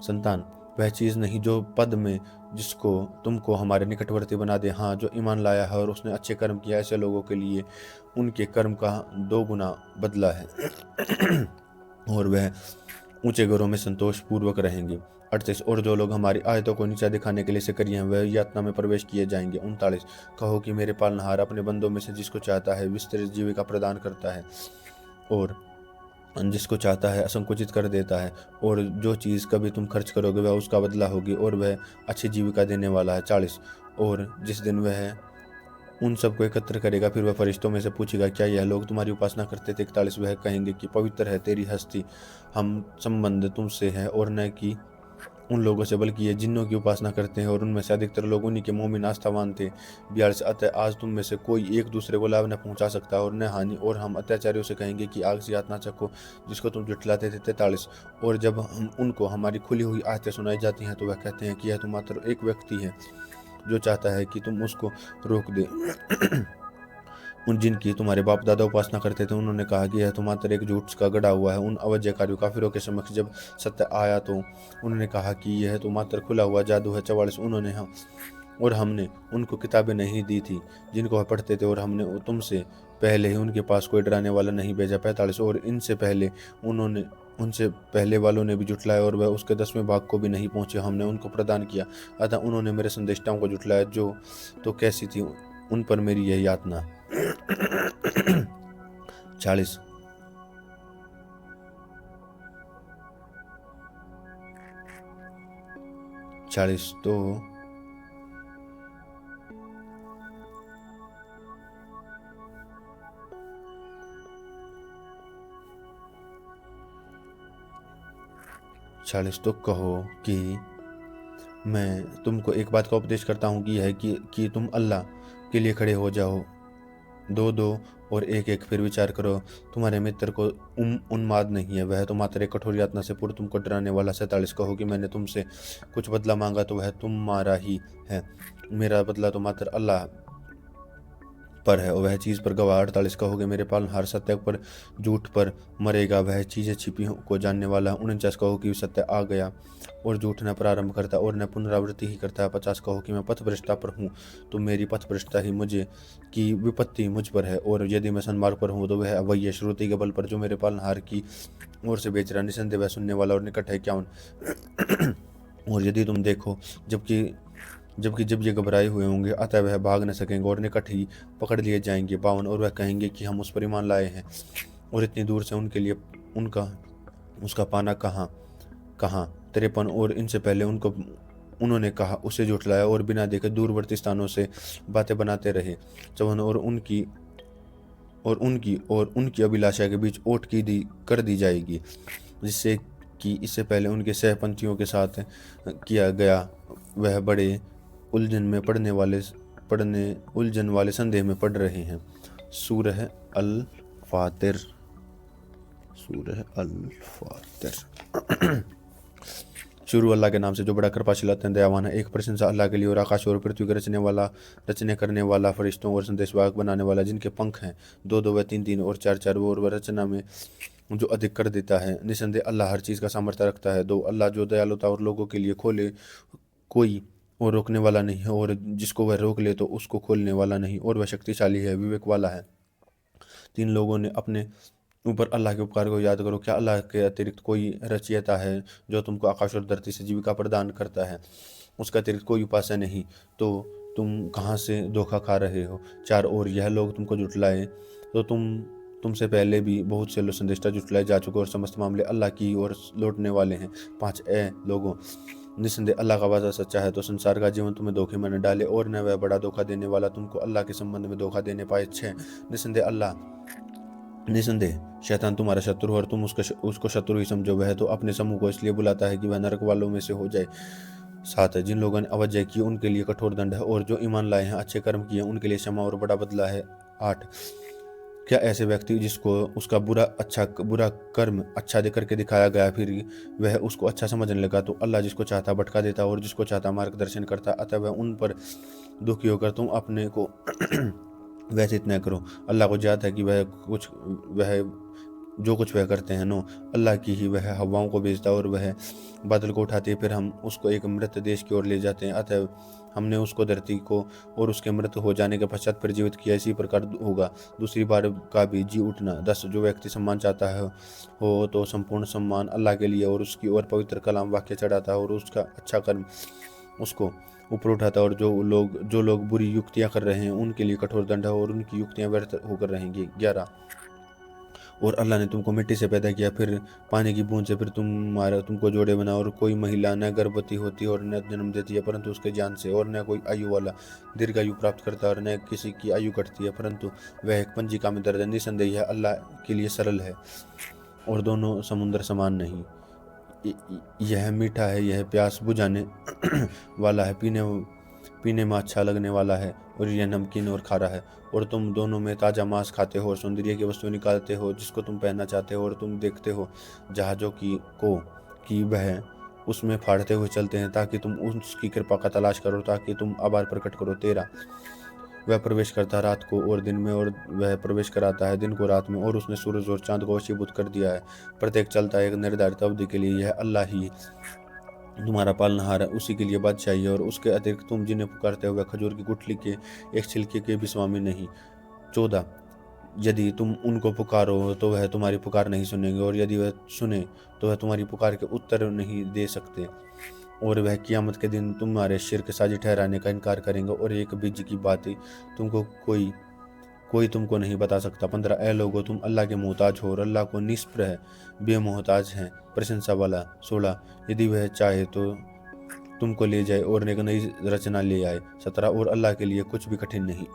संतान वह चीज़ नहीं जो पद में जिसको तुमको हमारे निकटवर्ती बना दे। हाँ, जो ईमान लाया है और उसने अच्छे कर्म किया, ऐसे लोगों के लिए उनके कर्म का 2 गुना बदला है और वह ऊंचे घरों में संतोष पूर्वक रहेंगे। 38 और जो लोग हमारी आयतों को नीचा दिखाने के लिए सक्रिय हैं वह यातना में प्रवेश किए जाएंगे। 39 कहो कि मेरे पालनहार अपने बंदों में से जिसको चाहता है विस्तृत जीविका प्रदान करता है और जिसको चाहता है असंकुचित कर देता है, और जो चीज़ कभी तुम खर्च करोगे वह उसका बदला होगी और वह अच्छी जीविका देने वाला है। 40 और जिस दिन वह उन सबको एकत्र करेगा फिर वह फरिश्तों में से पूछेगा क्या यह लोग तुम्हारी उपासना करते थे। 41 वह कहेंगे कि पवित्र है तेरी हस्ती, हम संबंध तुमसे है और न कि उन लोगों से, बल्कि ये जिन्नों की उपासना करते हैं और उनमें से अधिकतर लोग उन्हीं के मोमिन आस्थावान थे। 42 अतः आज तुम में से कोई एक दूसरे को लाभ न पहुंचा सकता और न हानि, और हम अत्याचारियों से कहेंगे कि आग से यातना चखो जिसको तुम जुटलाते थे। 43 और जब हम उनको हमारी खुली हुई आयतें सुनाई जाती हैं तो वह कहते हैं कि यह तो मात्र एक व्यक्ति है जो चाहता है कि तुम उसको रोक दे। उन जिनकी तुम्हारे बाप दादा उपासना करते थे उन्होंने कहा कि यह तो मात्र एक झूठ का गढ़ा हुआ है। उन अवज्ञाकारियों काफिरों के समक्ष जब सत्य आया तो उन्होंने कहा कि यह तो मात्र खुला हुआ जादू है। 44 हमने उनको किताबें नहीं दी थी जिनको वह पढ़ते थे, और हमने तुमसे पहले ही उनके पास कोई डराने वाला नहीं भेजा। 45 और उनसे पहले वालों ने भी जुटलाया और वह उसके 10वें भाग को भी नहीं पहुंचे हमने उनको प्रदान किया, अतः उन्होंने मेरे संदेष्टाओं को जुटलाया जो तो कैसी थी उन पर मेरी यही यातना। 40 40 40 तो 40 तो कहो कि मैं तुमको एक बात का उपदेश करता हूँ कि यह है कि तुम अल्लाह के लिए खड़े हो जाओ। दो दो और एक एक फिर विचार करो। तुम्हारे मित्र को उन्माद नहीं है, वह तो मात्र एक कठोर यातना से पूर्व तुमको डराने वाला। 47 कहो कि मैंने तुमसे कुछ बदला मांगा तो वह तुम्हारा ही है, मेरा बदला तो मात्र अल्लाह पर है और वह चीज़ पर गवाह। 48 कहोगे मेरे पालनहार सत्य पर झूठ पर मरेगा, वह चीज़ें छिपी को जानने वाला। 49 कहो कि सत्य आ गया और झूठ न प्रारंभ करता और न पुनरावृत्ति ही करता है। 50 कहो कि मैं पथभ्रष्टता पर हूँ, तो मेरी पथभ्रष्टता ही मुझे की विपत्ति मुझ पर है, और यदि मैं सन्मार्ग पर हूँ तो वह अवैय श्रुति के बल पर जो मेरे पालनहार की ओर से बेच रहा। निसंदेह वह सुनने वाला और निकट है। 51 और यदि तुम देखो जबकि जब ये घबराए हुए होंगे, अतः वह भाग न सकेंगे और निकट ही पकड़ लिए जाएंगे। 52 और वह कहेंगे कि हम उस पर ईमान लाए हैं, और इतनी दूर से उनके लिए उसका पाना कहाँ। 53 और इनसे पहले उन्होंने कहा उसे झुठलाया और बिना देखे दूरवर्ती स्थानों से बातें बनाते रहे। 54 और उनकी अभिलाषा के बीच ओट कर दी जाएगी, जिससे कि इससे पहले उनके सहपंथियों के साथ किया गया वह बड़े उलझन वाले संदेह में पड़ रहे हैं। सूरह अल फातिर। शुरू अल्लाह के नाम से जो बड़ा कृपाशील अत्यंत दयावान है। एक प्रशंसा अल्लाह के लिए और आकाश और पृथ्वी के रचने करने वाला, फरिश्तों और संदेशवाहक बनाने वाला, जिनके पंख हैं 2-2 व 3-3 और 4-4 और वह रचना में जो अधिक कर देता है। निसंदेह अल्लाह हर चीज़ का सामर्थ्य रखता है। 2 अल्लाह जो दयालुता और लोगों के लिए खोले कोई और रोकने वाला नहीं है, और जिसको वह रोक ले तो उसको खोलने वाला नहीं, और वह शक्तिशाली है, विवेक वाला है। 3 लोगों ने अपने ऊपर अल्लाह के उपकार को याद करो। क्या अल्लाह के अतिरिक्त कोई रचयिता है जो तुमको आकाश और धरती से जीविका प्रदान करता है? उसका अतिरिक्त कोई उपास्य नहीं, तो तुम कहाँ से धोखा खा रहे हो? 4 और यह लोग तुमको जुटलाए तो तुमसे पहले भी बहुत से संदेष्टा जुटलाए जा चुके और समस्त मामले अल्लाह की ओर लौटने वाले हैं। 5 ए लोगों, निसंदेह अल्लाह का वादा सच्चा है, तो संसार का जीवन तुम्हें धोखे में न डाले और न वह बड़ा धोखा देने वाला तुमको अल्लाह के संबंध में धोखा देने पाए। 6 निसंदेह शैतान तुम्हारा शत्रु और तुम उसको शत्रु ही समझो। वह तो अपने समूह को इसलिए बुलाता है कि वह नरक वालों में से हो जाए। 7 जिन लोगों ने अवज्ञा की उनके लिए कठोर दंड है, और जो ईमान लाए हैं अच्छे कर्म किए उनके लिए क्षमा और बड़ा बदला है। 8 क्या ऐसे व्यक्ति जिसको उसका बुरा कर्म अच्छा करके दिखाया गया फिर वह उसको अच्छा समझने लगा, तो अल्लाह जिसको चाहता भटका देता और जिसको चाहता मार्गदर्शन करता। अतः वह उन पर दुखी होकर तुम अपने को व्यथित न करो। अल्लाह को ज्ञात है कि वह जो कुछ वह करते हैं अल्लाह की ही। वह हवाओं को भेजता और वह बादल को उठाती है, फिर हम उसको एक मृत देश की ओर ले जाते हैं। अतः हमने उसको धरती को और उसके मृत हो जाने के पश्चात फिर जीवित किया। इसी प्रकार होगा दूसरी बार का भी जी उठना। 10 जो व्यक्ति सम्मान चाहता है हो तो संपूर्ण सम्मान अल्लाह के लिए और उसकी ओर पवित्र कलाम वाक्य चढ़ाता है, और उसका अच्छा कर्म उसको ऊपर उठाता है। और जो लोग बुरी युक्तियां कर रहे हैं उनके लिए कठोर दंड है, और उनकी युक्तियां व्यर्थ होकर रहेंगी। 11 और अल्लाह ने तुमको मिट्टी से पैदा किया, फिर पानी की बूंद से फिर तुमको जोड़े बना, और कोई महिला न गर्भवती होती और न जन्म देती है परंतु उसके ज्ञान से, और न कोई आयु वाला दीर्घायु प्राप्त करता है, और न किसी की आयु घटती है परंतु वह एक पंजिका में दर्ज है। निसंदेह यह अल्लाह के लिए सरल है और दोनों समुद्र समान नहीं। यह मीठा है, यह प्यास बुझाने वाला है, पीने में अच्छा लगने वाला है, और यह नमकीन और खारा है। और तुम दोनों में ताज़ा मांस खाते हो और सौंदर्य की वस्तु निकालते हो जिसको तुम पहनना चाहते हो, और तुम देखते हो जहाज़ों की वह उसमें फाड़ते हुए चलते हैं ताकि तुम उसकी कृपा का तलाश करो, ताकि तुम आभार प्रकट करो। 13 वह प्रवेश करता रात को और दिन में, और वह प्रवेश कराता है दिन को रात में, और उसने सूरज और चांद को वशीभूत कर दिया है। प्रत्येक चलता है एक निर्धारित अवधि के लिए। यह अल्लाह ही तुम्हारा पालनहार है, उसी के लिए बादशाही है, और उसके अतिरिक्त तुम जिन्हें पुकारते हो वह खजूर की गुठली के एक छिलके के भी स्वामी नहीं। 14 यदि तुम उनको पुकारो तो वह तुम्हारी पुकार नहीं सुनेंगे, और यदि वह सुने तो वह तुम्हारी पुकार के उत्तर नहीं दे सकते, और वह कियामत के दिन तुम्हारे शिर्क साजी ठहराने का इनकार करेंगे, और एक बीज की बात तुमको कोई तुमको नहीं बता सकता। 15 ऐ लोगो तुम अल्लाह के मोहताज हो और अल्लाह को निष्प्रह बेमोहताज हैं, प्रशंसा वाला। 16 यदि वह चाहे तो तुमको ले जाए और एक नई रचना ले आए। 17 और अल्लाह के लिए कुछ भी कठिन नहीं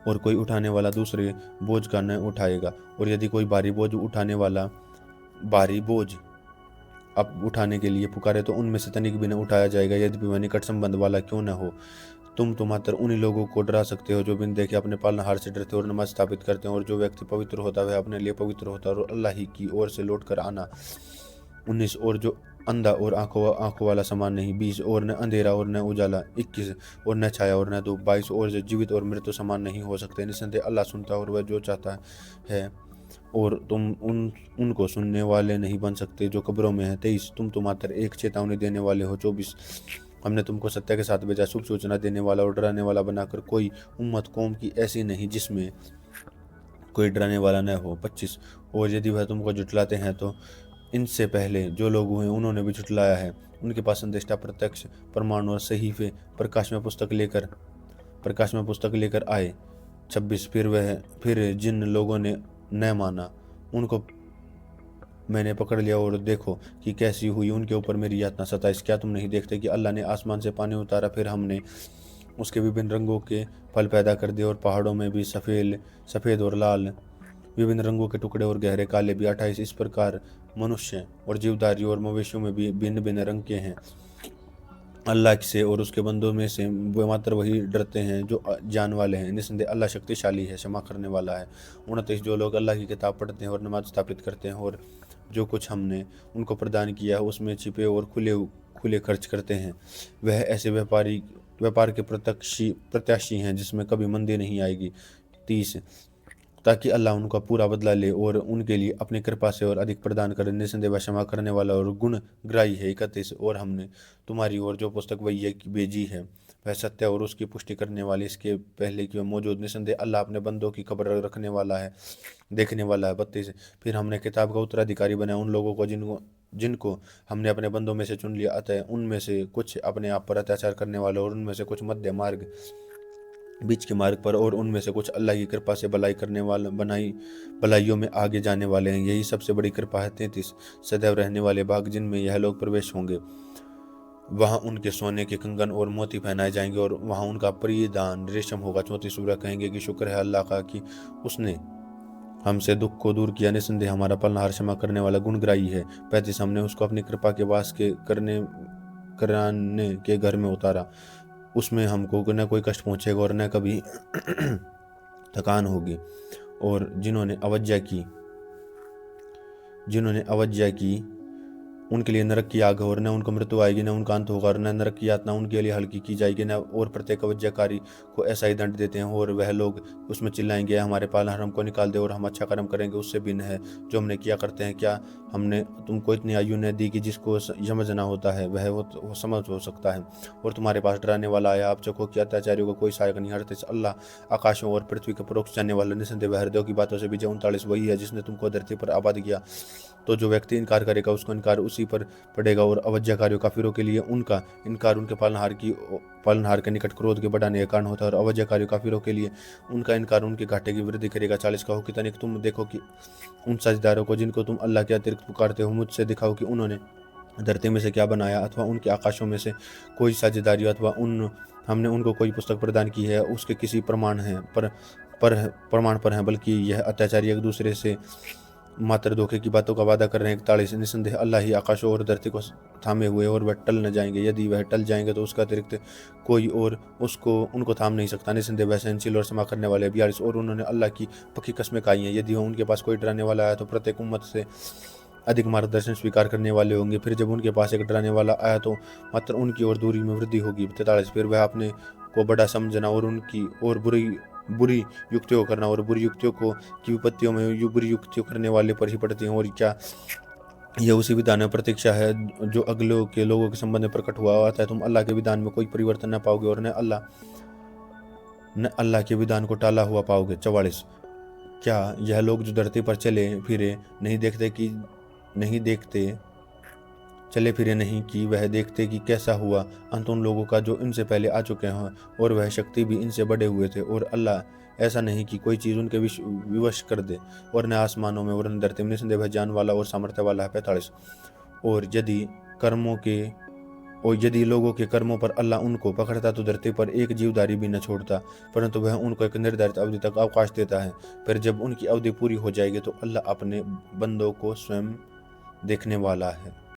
और कोई उठाने वाला दूसरे बोझ का न उठाएगा, और यदि कोई भारी बोझ अब उठाने के लिए पुकारे तो उनमें से तनिक भी न उठाया जाएगा, यदि वह निकट संबंध वाला क्यों न हो। तुम तो मात्र उन्हीं लोगों को डरा सकते हो जो बिन देखे अपने पालनहार से डरते और नमाज स्थापित करते हैं, और जो व्यक्ति पवित्र होता है वह अपने लिए पवित्र होता है और अल्लाह ही की ओर से लौट कर आना। 19 और जो अंधा और आंखों वाला समान नहीं। 20 और न अंधेरा और न उजाला। 21 और न छाया और न धूप। 22 और जो जीवित और मृत्यु समान नहीं हो सकते। निसंदेह अल्लाह सुनता है और वह जो चाहता है, और तुम उनको सुनने वाले नहीं बन सकते जो कब्रों में है। 23 तुम तो मात्र एक चेतावनी देने वाले हो। 24 हमने तुमको सत्य के साथ भेजा, शुभ सूचना देने वाला और डराने वाला बनाकर। कोई उम्मत कौम की ऐसी नहीं जिसमें कोई डराने वाला न हो। 25 और यदि वह तुमको जुटलाते हैं तो इनसे पहले जो लोग हुए उन्होंने भी जुटलाया है। उनके पास संदेष्टा, प्रत्यक्ष, प्रमाण और सहीफे प्रकाश में पुस्तक लेकर आए। 26 फिर जिन लोगों ने न माना उनको मैंने पकड़ लिया और देखो कि कैसी हुई उनके ऊपर मेरी यातना। 27 क्या तुम नहीं देखते कि अल्लाह ने आसमान से पानी उतारा, फिर हमने उसके विभिन्न रंगों के फल पैदा कर दिए, और पहाड़ों में भी सफ़ेद और लाल विभिन्न रंगों के टुकड़े और गहरे काले भी। 28 इस प्रकार मनुष्य और जीवधारी और मवेशियों में भी भिन्न भिन्न रंग के हैं। अल्लाह से और उसके बंदों में से वो मात्र वही डरते हैं जो जान वाले हैं। निसंदेह अल्लाह शक्तिशाली है, क्षमा करने वाला है। 29 जो लोग अल्लाह की किताब पढ़ते हैं और नमाज स्थापित करते हैं और जो कुछ हमने उनको प्रदान किया है उसमें छिपे और खुले खर्च करते हैं, वह ऐसे व्यापार के प्रत्याशी हैं जिसमें कभी मंदी नहीं आएगी। 30 ताकि अल्लाह उनका पूरा बदला ले और उनके लिए अपनी कृपा से और अधिक प्रदान करे। निसंदेह वह क्षमा करने वाला और गुणग्राही है। 31 और हमने तुम्हारी ओर जो पुस्तक वही भेजी है वह सत्य और उसकी पुष्टि करने वाली, इसके पहले कि वह मौजूद। निसंदेह अल्लाह अपने बंदों की खबर रखने वाला है, देखने वाला है। 32 फिर हमने किताब का उत्तराधिकारी बनाया उन लोगों को जिनको हमने अपने बंदों में से चुन लिया, अतः उनमें से कुछ अपने आप पर अत्याचार करने वाले और उनमें से कुछ मध्य मार्ग बीच के मार्ग पर, और उनमें से कुछ अल्लाह की कृपा से भलाई करने वाले भलाइयों में आगे जाने वाले हैं। यही सबसे बड़ी कृपा है। 33 सदैव रहने वाले बाग जिनमें यह लोग प्रवेश होंगे, वहाँ उनके सोने के कंगन और मोती पहनाए जाएंगे और वहाँ उनका परिधान रेशम होगा। 34 सूरह कहेंगे कि शुक्र है अल्लाह का कि उसने हमसे दुख को दूर किया। निसंदेह हमारा पालनहार क्षमा करने वाला गुणग्राही है। 35 हमने उसको अपनी कृपा के वास के कराने के घर में उतारा, उसमें हमको न कोई कष्ट पहुंचेगा और न कभी थकान होगी। और जिन्होंने अवज्ञा की उनके लिए नरक की आग है और न उनको मृत्यु आएगी, न उनका अंत होगा, और न नरक की यातना उनके लिए हल्की की जाएगी, न और प्रत्येक अवज्ञाकारी को ऐसा ही दंड देते हैं। और वह लोग उसमें चिल्लाएंगे, हमारे पालनहार हमको निकाल दे और हम अच्छा कर्म करेंगे उससे भिन्न है जो हमने किया करते हैं। क्या हमने तुमको इतनी आयु न दी कि जिसको समझना होता है वह वो समझ हो सकता है, और तुम्हारे पास डराने वाला आया, आप चखो कि अत्याचारियों को कोई सहायक नहीं। हरते अल्लाह आकाशों और पृथ्वी के परोक्ष जानने वाला, निसंदेह वह हृदयों की बातों से विजय। 39 वही है जिसने तुमको धरती पर आबाद किया, तो जो व्यक्ति इनकार करेगा उसको इनकार उसी पर पड़ेगा। और अवज्ञाकारियों काफिरों के लिए उनका इनकार उनके पालनहार के निकट क्रोध के बढ़ाने के कारण होता है, और अवज्ञाकारियों काफिरों के लिए उनका इनकार उनके घाटे की वृद्धि करेगा। 40 कहो कि तनिक तुम देखो कि उन साझेदारों को जिनको तुम अल्लाह के अतिरिक्त पुकारते हो, मुझसे दिखाओ कि उन्होंने धरती में से क्या बनाया, अथवा उनके आकाशों में से कोई साझेदारी, अथवा हमने उनको कोई पुस्तक प्रदान की है उसके किसी प्रमाण पर हैं, बल्कि यह अत्याचारी एक दूसरे से मात्र धोखे की बातों का वादा कर रहे हैं। 41 निसंदेह अल्लाह ही आकाशों और धरती को थामे हुए और वह टल न जाएंगे, यदि वह टल जाएंगे तो उसका अतिरिक्त कोई और उनको थाम नहीं सकता। निसंदेह वह सहनशील और क्षमा करने वाले। 42 और उन्होंने अल्लाह की पक्की कस्में खाई हैं, यदि उनके पास कोई डराने वाला आया तो प्रत्येक उम्मत से अधिक मार्गदर्शन स्वीकार करने वाले होंगे। फिर जब उनके पास एक डराने वाला आया तो मात्र उनकी और दूरी में वृद्धि होगी। 43 फिर वह अपने को बड़ा समझना और उनकी और बुरी युक्तियों करना, और बुरी युक्तियों की विपत्तियों में बुरी युक्तियों करने वाले पर ही पड़ती हैं। और क्या यह उसी विधान में प्रतीक्षा है जो अगले के लोगों के संबंध में प्रकट हुआ है। तुम अल्लाह के विधान में कोई परिवर्तन न पाओगे और न अल्लाह के विधान को टाला हुआ पाओगे। 44 क्या यह लोग जो धरती पर चले फिरे नहीं कि वह देखते कि कैसा हुआ अंत उन लोगों का जो इनसे पहले आ चुके हैं, और वह शक्ति भी इनसे बड़े हुए थे, और अल्लाह ऐसा नहीं कि कोई चीज़ उनके विवश कर दे, और न आसमानों में और न धरती में। निसंदेह वह जान वाला और सामर्थ्य वाला है। 45 और यदि कर्मों के और यदि लोगों के कर्मों पर अल्लाह उनको पकड़ता तो धरती पर एक जीवधारी भी न छोड़ता, परंतु वह उनको एक निर्धारित अवधि तक अवकाश देता है। फिर जब उनकी अवधि पूरी हो जाएगी तो अल्लाह अपने बंदों को स्वयं देखने वाला है।